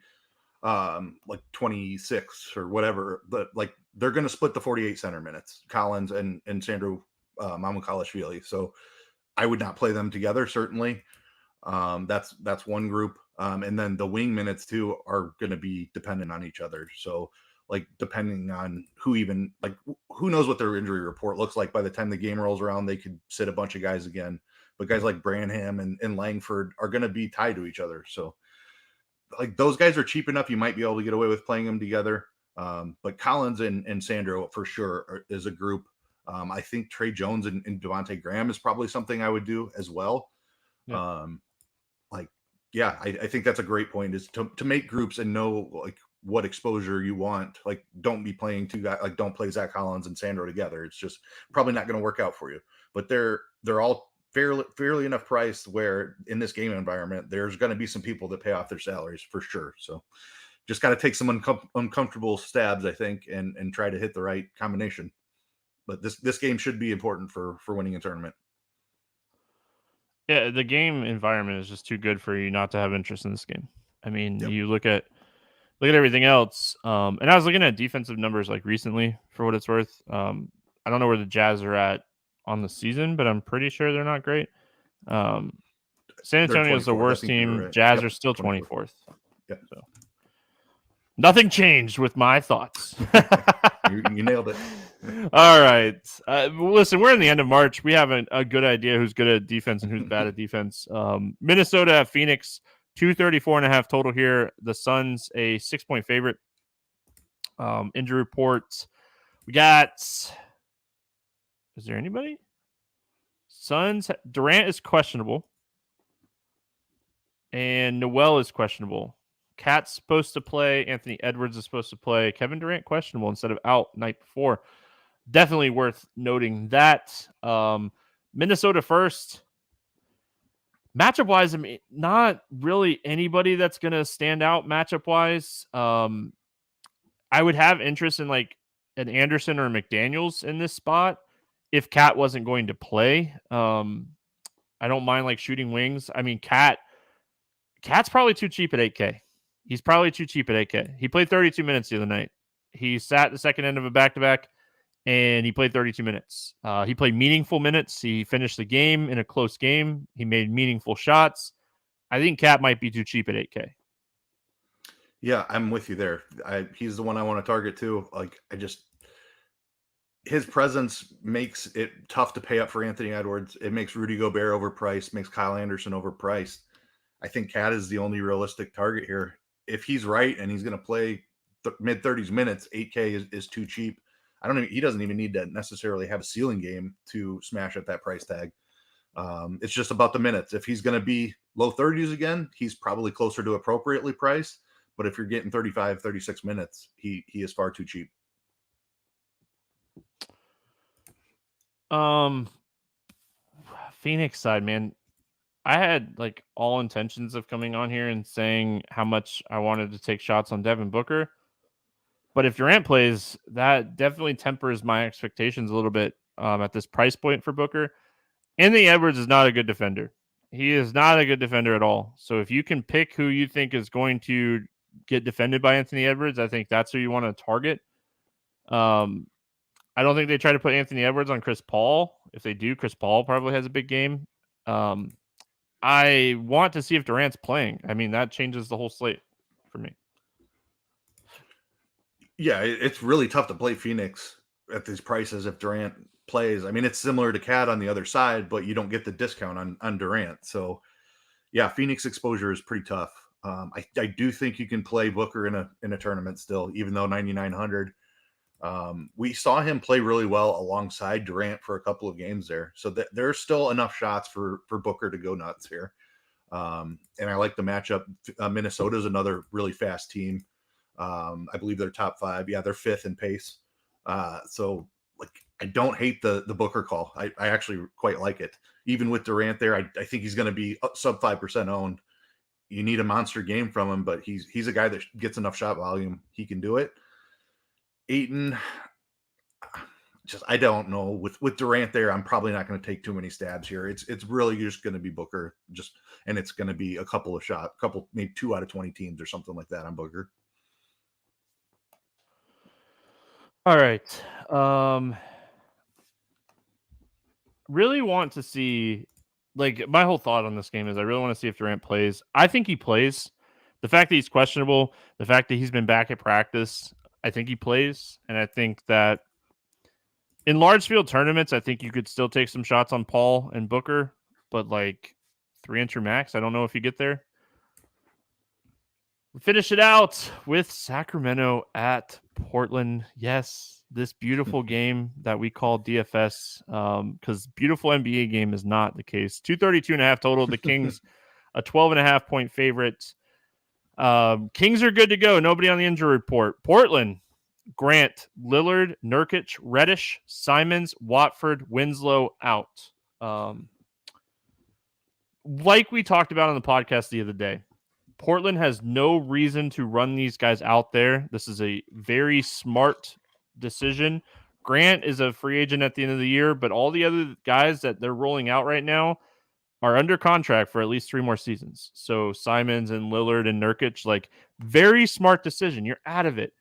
Speaker 2: like 26 or whatever. But like they're going to split the 48 center minutes, Collins and Sandro Mamukalashvili. So I would not play them together. Certainly, that's one group. And then the wing minutes too are going to be dependent on each other. So like depending on who knows what their injury report looks like by the time the game rolls around, they could sit a bunch of guys again. But guys like Branham and Langford are going to be tied to each other. So like those guys are cheap enough. You might be able to get away with playing them together. But Collins and Sandro for sure is a group. I think Trey Jones and Devontae Graham is probably something I would do as well. Yeah. I think that's a great point, is to make groups and know like what exposure you want. Like don't be playing two guys, like don't play Zach Collins and Sandro together. It's just probably not going to work out for you. But they're all fairly enough priced where in this game environment, there's going to be some people that pay off their salaries for sure. So just got to take some uncomfortable stabs, I think, and try to hit the right combination. But this game should be important for winning a tournament.
Speaker 1: Yeah, the game environment is just too good for you not to have interest in this game. I mean, yep. You look at everything else, and I was looking at defensive numbers like recently for what it's worth. I don't know where the Jazz are at on the season, but I'm pretty sure they're not great. San Antonio is the worst team. Right. Jazz are still 24th.
Speaker 2: Yep.
Speaker 1: So nothing changed with my thoughts.
Speaker 2: You nailed it.
Speaker 1: All right. Listen, we're in the end of March. We have a good idea who's good at defense and who's bad at defense. Minnesota at Phoenix, 234.5 total here. The Suns, a 6-point favorite. Injury reports. We got, is there anybody? Suns, Durant is questionable. And Noel is questionable. Cat's supposed to play. Anthony Edwards is supposed to play. Kevin Durant questionable instead of out night before. Definitely worth noting that. Minnesota first. Matchup-wise, I mean, not really anybody that's going to stand out matchup-wise. I would have interest in like an Anderson or McDaniels in this spot if Cat wasn't going to play. I don't mind like shooting wings. I mean, Cat's probably too cheap at 8K. He's probably too cheap at 8K. He played 32 minutes the other night. He sat the second end of a back-to-back, and he played 32 minutes. He played meaningful minutes. He finished the game in a close game. He made meaningful shots. I think Cat might be too cheap at 8K.
Speaker 2: Yeah, I'm with you there. He's the one I want to target too. Like, his presence makes it tough to pay up for Anthony Edwards. It makes Rudy Gobert overpriced, makes Kyle Anderson overpriced. I think Cat is the only realistic target here. If he's right and he's going to play mid 30s minutes, 8K is too cheap. He doesn't even need to necessarily have a ceiling game to smash at that price tag. It's just about the minutes. If he's going to be low 30s again, he's probably closer to appropriately priced. But if you're getting 35, 36 minutes, he is far too cheap.
Speaker 1: Phoenix side, man. I had like all intentions of coming on here and saying how much I wanted to take shots on Devin Booker. But if Durant plays, that definitely tempers my expectations a little bit at this price point for Booker. Anthony Edwards is not a good defender. He is not a good defender at all. So if you can pick who you think is going to get defended by Anthony Edwards, I think that's who you want to target. I don't think they try to put Anthony Edwards on Chris Paul. If they do, Chris Paul probably has a big game. I want to see if Durant's playing. I mean, that changes the whole slate for me.
Speaker 2: Yeah, it's really tough to play Phoenix at these prices if Durant plays. I mean, it's similar to Cat on the other side, but you don't get the discount on Durant. So, yeah, Phoenix exposure is pretty tough. I do think you can play Booker in a tournament still, even though 9,900. We saw him play really well alongside Durant for a couple of games there. So there's still enough shots for Booker to go nuts here. And I like the matchup. Minnesota's another really fast team. I believe they're top 5. Yeah, they're 5th in pace. So like, I don't hate the Booker call. I actually quite like it. Even with Durant there, I think he's going to be sub 5% owned. You need a monster game from him, but he's a guy that gets enough shot volume. He can do it. Ayton, I don't know. With Durant there, I'm probably not going to take too many stabs here. It's really just going to be Booker, and it's going to be a couple of shots, maybe 2 out of 20 teams or something like that on Booker.
Speaker 1: All right. Really want to see, like, my whole thought on this game is I really want to see if Durant plays. I think he plays. The fact that he's questionable, the fact that he's been back at practice, I think he plays. And I think that in large field tournaments, I think you could still take some shots on Paul and Booker, but like 3-inch max, I don't know if you get there. We finish it out with Sacramento at Portland. Yes, this beautiful game that we call DFS, because beautiful NBA game is not the case. 232.5 total. The Kings, a 12.5 point favorite. Kings are good to go. Nobody on the injury report. Portland, Grant, Lillard, Nurkic, Reddish, Simons, Watford, Winslow out. Like we talked about on the podcast the other day, Portland has no reason to run these guys out there. This is a very smart decision. Grant is a free agent at the end of the year, but all the other guys that they're rolling out right now are under contract for at least 3 more seasons. So Simons and Lillard and Nurkic, like, very smart decision. You're out of it.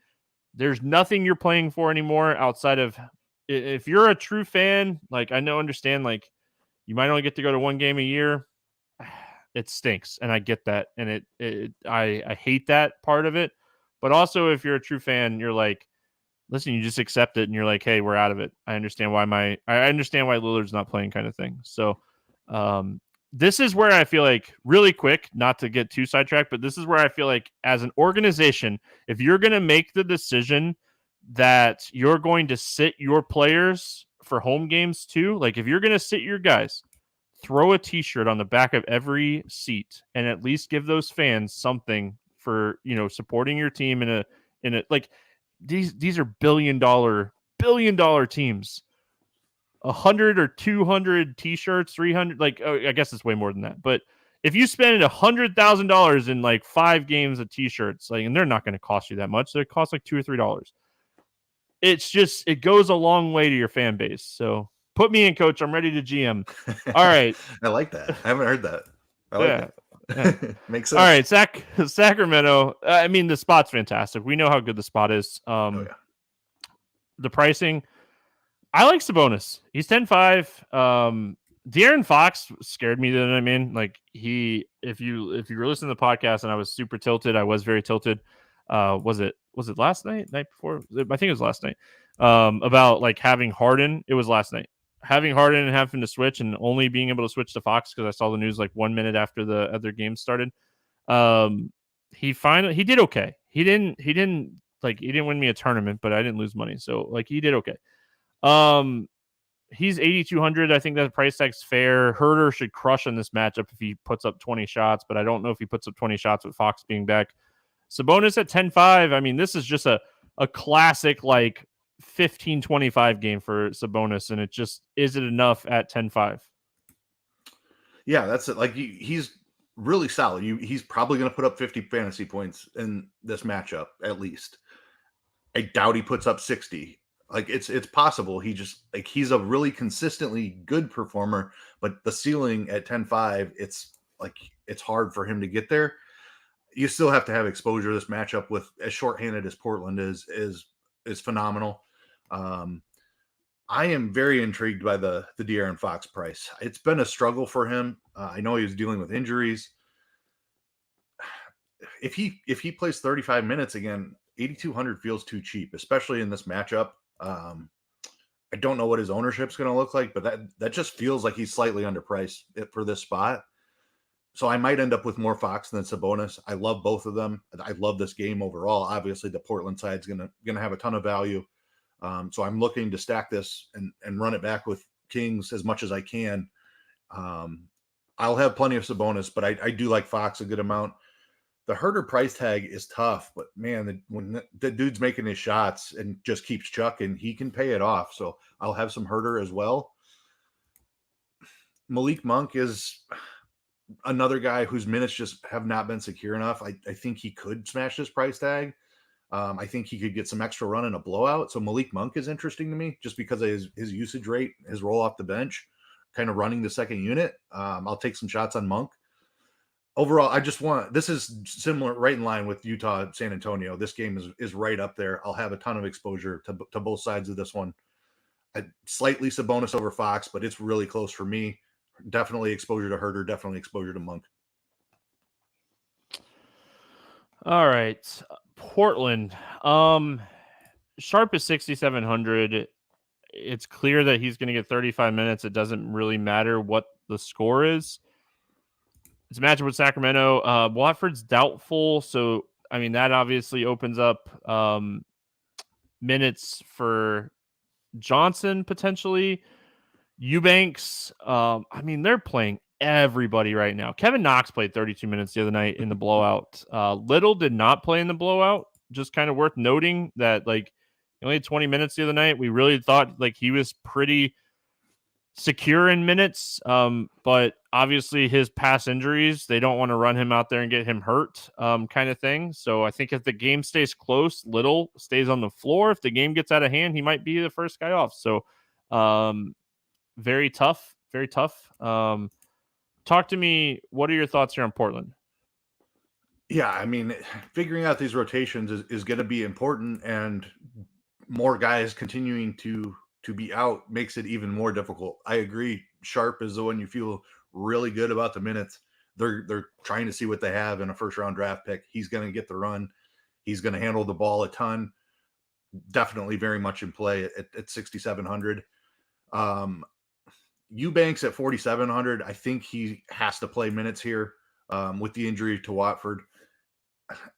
Speaker 1: There's nothing you're playing for anymore outside of, if you're a true fan, like, understand, like, you might only get to go to 1 game a year. It stinks, and I get that, and I hate that part of it. But also, if you're a true fan, you're like, listen, you just accept it, and you're like, hey, we're out of it. I understand why Lillard's not playing, kind of thing. So, this is where I feel like, really quick, not to get too sidetracked, but this is where I feel like, as an organization, if you're going to make the decision that you're going to sit your players for home games too, like if you're going to sit your guys, throw a t-shirt on the back of every seat and at least give those fans something for, supporting your team in a like, these are billion dollar teams. 100 or 200 t-shirts, 300, like, I guess it's way more than that. But if you spend $100,000 in like 5 games of t-shirts, like, and they're not going to cost you that much, they cost like $2 or $3. It's just, it goes a long way to your fan base. So put me in, coach. I'm ready to GM. All right.
Speaker 2: I like that. I haven't heard that. I like that.
Speaker 1: Yeah.
Speaker 2: Makes sense.
Speaker 1: All right, Sacramento. I mean, the spot's fantastic. We know how good the spot is. The pricing, I like Sabonis. He's 10-5. De'Aaron Fox scared me. Then, I mean, like, if you were listening to the podcast and I was super tilted, I was very tilted. Was it last night before? I think it was last night. About like having Harden. It was last night. Having Harden and having to switch and only being able to switch to Fox because I saw the news like 1 minute after the other game started. He did okay. He didn't win me a tournament, but I didn't lose money. So like, he did okay. He's 8,200. I think that price tag's fair. Herder should crush in this matchup if he puts up 20 shots, but I don't know if he puts up 20 shots with Fox being back. Sabonis at 10-5. I mean, this is just a classic, like, 15-25 game for Sabonis, and it just, is it enough at 10-5?
Speaker 2: Yeah, that's it. Like, he's really solid. He's probably going to put up 50 fantasy points in this matchup, at least. I doubt he puts up 60. Like it's possible. He's a really consistently good performer, but the ceiling at 10-5, it's hard for him to get there. You still have to have exposure. This matchup with as shorthanded as Portland is phenomenal. I am very intrigued by the De'Aaron Fox price. It's been a struggle for him. I know he was dealing with injuries. If he plays 35 minutes again, 8,200 feels too cheap, especially in this matchup. I don't know what his ownership's going to look like, but that just feels like he's slightly underpriced for this spot. So I might end up with more Fox than Sabonis. I love both of them. I love this game overall. Obviously, the Portland side's gonna have a ton of value. So I'm looking to stack this and run it back with Kings as much as I can. I'll have plenty of Sabonis, but I do like Fox a good amount. The Herter price tag is tough, but man, when the dude's making his shots and just keeps chucking, he can pay it off. So I'll have some Herter as well. Malik Monk is another guy whose minutes just have not been secure enough. I think he could smash this price tag. I think he could get some extra run in a blowout. So Malik Monk is interesting to me just because of his usage rate, his roll off the bench, kind of running the second unit. I'll take some shots on Monk. Overall, this is similar, right in line with Utah, San Antonio. This game is right up there. I'll have a ton of exposure to both sides of this one. Slightly Sabonis over Fox, but it's really close for me. Definitely exposure to Herter, definitely exposure to Monk.
Speaker 1: All right. Portland. Sharp is 6,700. It's clear that he's going to get 35 minutes. It doesn't really matter what the score is. It's a matchup with Sacramento. Watford's doubtful, so I mean that obviously opens up minutes for Johnson potentially. Eubanks, I mean they're playing everybody right now. Kevin Knox played 32 minutes the other night in the blowout. Little did not play in the blowout. Just kind of worth noting that he only had 20 minutes the other night. We really thought he was pretty secure in minutes, but obviously his past injuries, they don't want to run him out there and get him hurt, kind of thing. So I think if the game stays close, Little stays on the floor. If the game gets out of hand, he might be the first guy off. So very tough, very tough. Talk to me. What are your thoughts here on Portland?
Speaker 2: Yeah, I mean, figuring out these rotations is going to be important, and more guys continuing to be out makes it even more difficult. I agree. Sharp is the one you feel really good about the minutes. They're trying to see what they have in a first round draft pick. He's going to get the run. He's going to handle the ball a ton. Definitely very much in play at 6,700. Eubanks at 4,700. I think he has to play minutes here with the injury to Watford.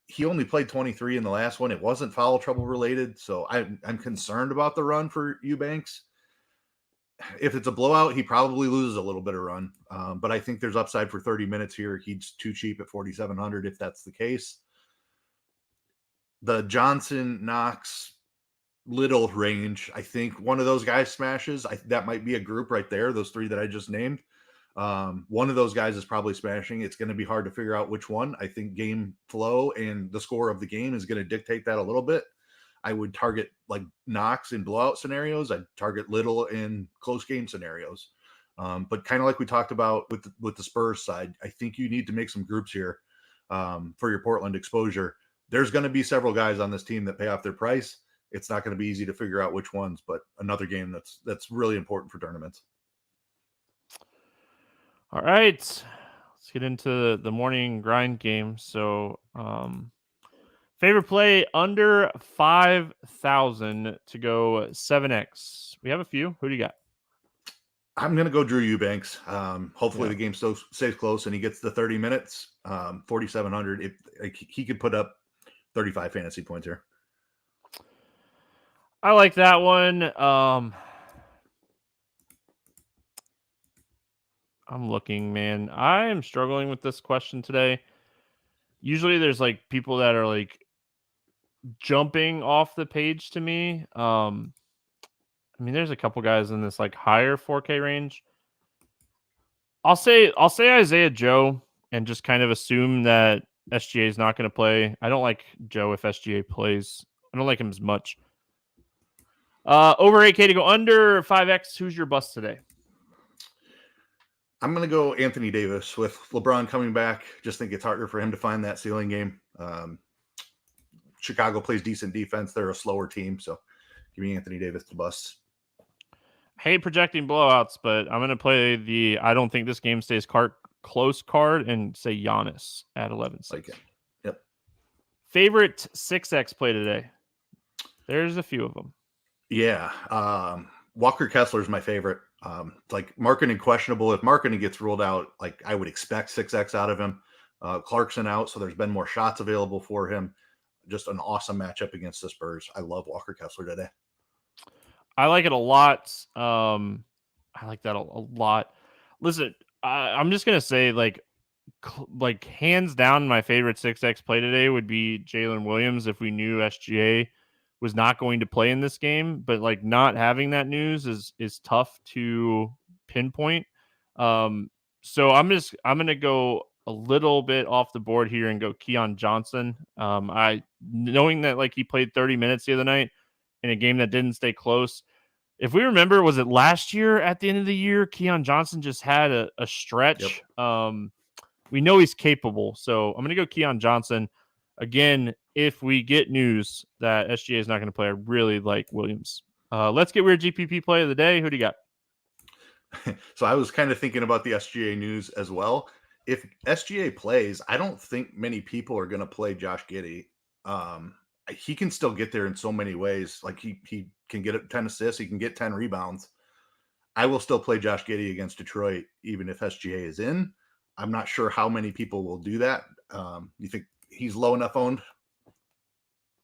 Speaker 2: He only played 23 in the last one. It wasn't foul trouble related, so I'm concerned about the run for Eubanks. If it's a blowout, he probably loses a little bit of run, but I think there's upside for 30 minutes here. He's too cheap at 4,700 if that's the case. The Johnson, Knox, Little range, I think one of those guys smashes. That might be a group right there, those three that I just named. One of those guys is probably smashing. It's going to be hard to figure out which one. I think game flow and the score of the game is going to dictate that a little bit. I would target Knox in blowout scenarios. I'd target Little in close game scenarios. But kind of like we talked about with the Spurs side, I think you need to make some groups here for your Portland exposure. There's going to be several guys on this team that pay off their price. It's not going to be easy to figure out which ones, but another game that's really important for tournaments.
Speaker 1: All right, let's get into the morning grind game. So, favorite play under 5,000 to go 7x. We have a few. Who do you got?
Speaker 2: I'm going to go Drew Eubanks. Hopefully the game stays close and he gets the 30 minutes. 4,700. He could put up 35 fantasy points here.
Speaker 1: I like that one. I'm looking, man. I am struggling with this question today. Usually there's people that are jumping off the page to me. I mean, there's a couple guys in this higher 4K range. I'll say Isaiah Joe and just kind of assume that SGA is not going to play. I don't like Joe if SGA plays. I don't like him as much. Over 8K to go under 5X. Who's your bust today?
Speaker 2: I'm going to go Anthony Davis with LeBron coming back. Just think it's harder for him to find that ceiling game. Chicago plays decent defense. They're a slower team. So give me Anthony Davis to bust.
Speaker 1: I hate projecting blowouts, but I'm going to play the I don't think this game stays close card and say Giannis at 11-6.
Speaker 2: Like it. Yep.
Speaker 1: Favorite 6X play today? There's a few of them.
Speaker 2: Yeah. Walker Kessler is my favorite. Like Markkanen questionable. If Markkanen gets ruled out, like I would expect 6X out of him. Clarkson out, so there's been more shots available for him. Just an awesome matchup against the Spurs. I love Walker Kessler today.
Speaker 1: I like it a lot. I like that a lot. Listen, I'm just gonna say like hands down, my favorite 6X play today would be Jalen Williams. If we knew SGA was not going to play in this game, but like not having that news is tough to pinpoint. So I'm gonna go a little bit off the board here and go Keon Johnson. I knowing that like he played 30 minutes the other night in a game that didn't stay close. If we remember, was it last year at the end of the year, Keon Johnson just had a stretch. Yep. We know he's capable. So I'm going to go Keon Johnson. Again, if we get news that SGA is not going to play, I really like Williams. Let's get weird GPP play of the day. Who do you got?
Speaker 2: So I was kind of thinking about the SGA news as well. If SGA plays, I don't think many people are going to play Josh Giddey. He can still get there in so many ways. Like he can get 10 assists. He can get 10 rebounds. I will still play Josh Giddey against Detroit, even if SGA is in. I'm not sure how many people will do that. You think he's low enough owned?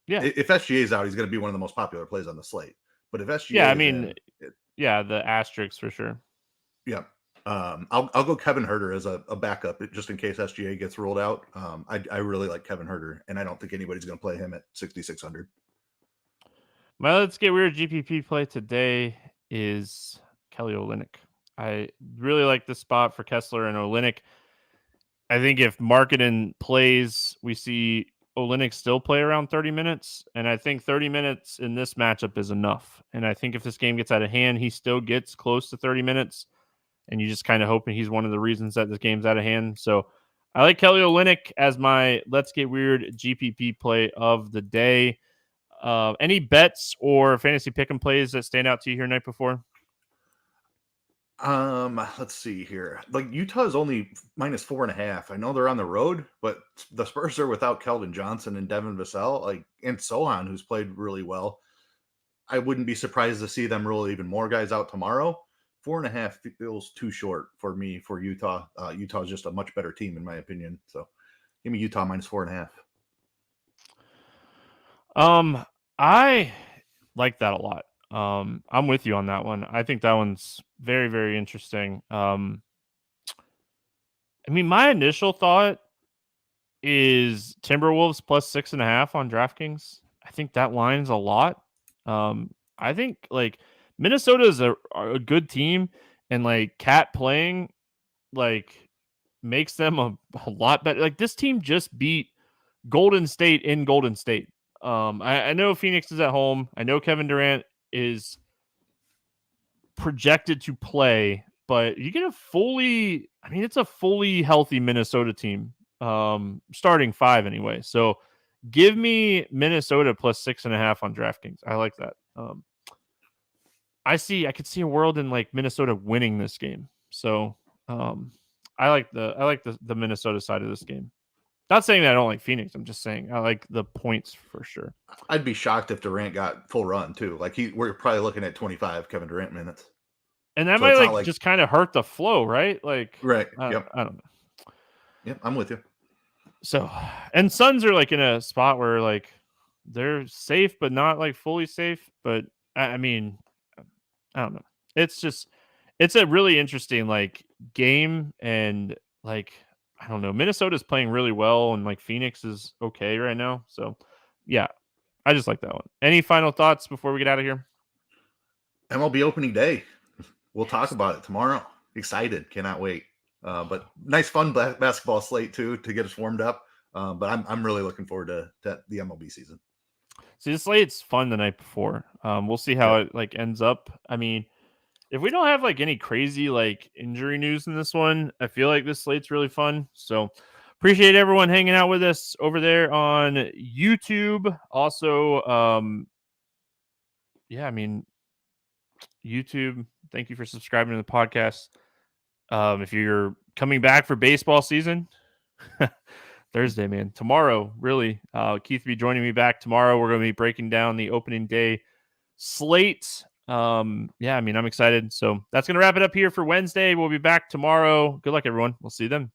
Speaker 1: Yeah.
Speaker 2: If SGA is out, he's going to be one of the most popular plays on the slate. But if SGA
Speaker 1: the asterisks for sure.
Speaker 2: Yeah. I'll go Kevin Huerter as a backup just in case SGA gets ruled out. I really like Kevin Huerter, and I don't think anybody's going to play him at 6,600.
Speaker 1: My let's get weird GPP play today is Kelly Olynyk. I really like this spot for Kessler and Olynyk. I think if Markkanen plays, we see Olynyk still play around 30 minutes, and I think 30 minutes in this matchup is enough. And I think if this game gets out of hand, he still gets close to 30 minutes. And you just kind of hoping he's one of the reasons that this game's out of hand. So I like Kelly Olynyk as my let's get weird GPP play of the day. Any bets or fantasy pick and plays that stand out to you here night before?
Speaker 2: Let's see here. Like Utah is only -4.5. I know they're on the road, but the Spurs are without Keldon Johnson and Devin Vassell, and Sohan, who's played really well. I wouldn't be surprised to see them roll even more guys out tomorrow. 4.5 feels too short for me for Utah. Utah is just a much better team in my opinion. So give me Utah -4.5.
Speaker 1: I like that a lot. I'm with you on that one. I think that one's very, very interesting. I mean, my initial thought is Timberwolves +6.5 on DraftKings. I think that line's a lot. I think like Minnesota is a good team, and like Cat playing like makes them a lot better. Like this team just beat Golden State in Golden State. I know Phoenix is at home. I know Kevin Durant is projected to play, but you get it's a fully healthy Minnesota team. Starting 5 anyway. So give me Minnesota +6.5 on DraftKings. I like that. I could see a world in like Minnesota winning this game. So I like the Minnesota side of this game. Not saying that I don't like Phoenix. I'm just saying I like the points for sure.
Speaker 2: I'd be shocked if Durant got full run too. Like we're probably looking at 25 Kevin Durant minutes.
Speaker 1: And that might just kind of hurt the flow, right? Like
Speaker 2: right.
Speaker 1: Yep. I don't know.
Speaker 2: Yep, I'm with you.
Speaker 1: So, and Suns are like in a spot where like they're safe, but not like fully safe. But I mean, I don't know. It's a really interesting like game, and like I don't know. Minnesota's playing really well, and like Phoenix is okay right now. So, yeah, I just like that one. Any final thoughts before we get out of here?
Speaker 2: MLB opening day. We'll talk about it tomorrow. Excited, cannot wait. But nice, fun basketball slate too to get us warmed up. But I'm really looking forward to the MLB season.
Speaker 1: See, the slate's fun the night before. We'll see how it like ends up. I mean, if we don't have like any crazy like injury news in this one, I feel like this slate's really fun. So appreciate everyone hanging out with us over there on YouTube. Also, yeah, I mean, YouTube, thank you for subscribing to the podcast. If you're coming back for baseball season, Thursday, man, tomorrow, really, Keith will be joining me back tomorrow. We're going to be breaking down the opening day slate. Yeah, I mean, I'm excited. So that's going to wrap it up here for Wednesday. We'll be back tomorrow. Good luck, everyone. We'll see you then.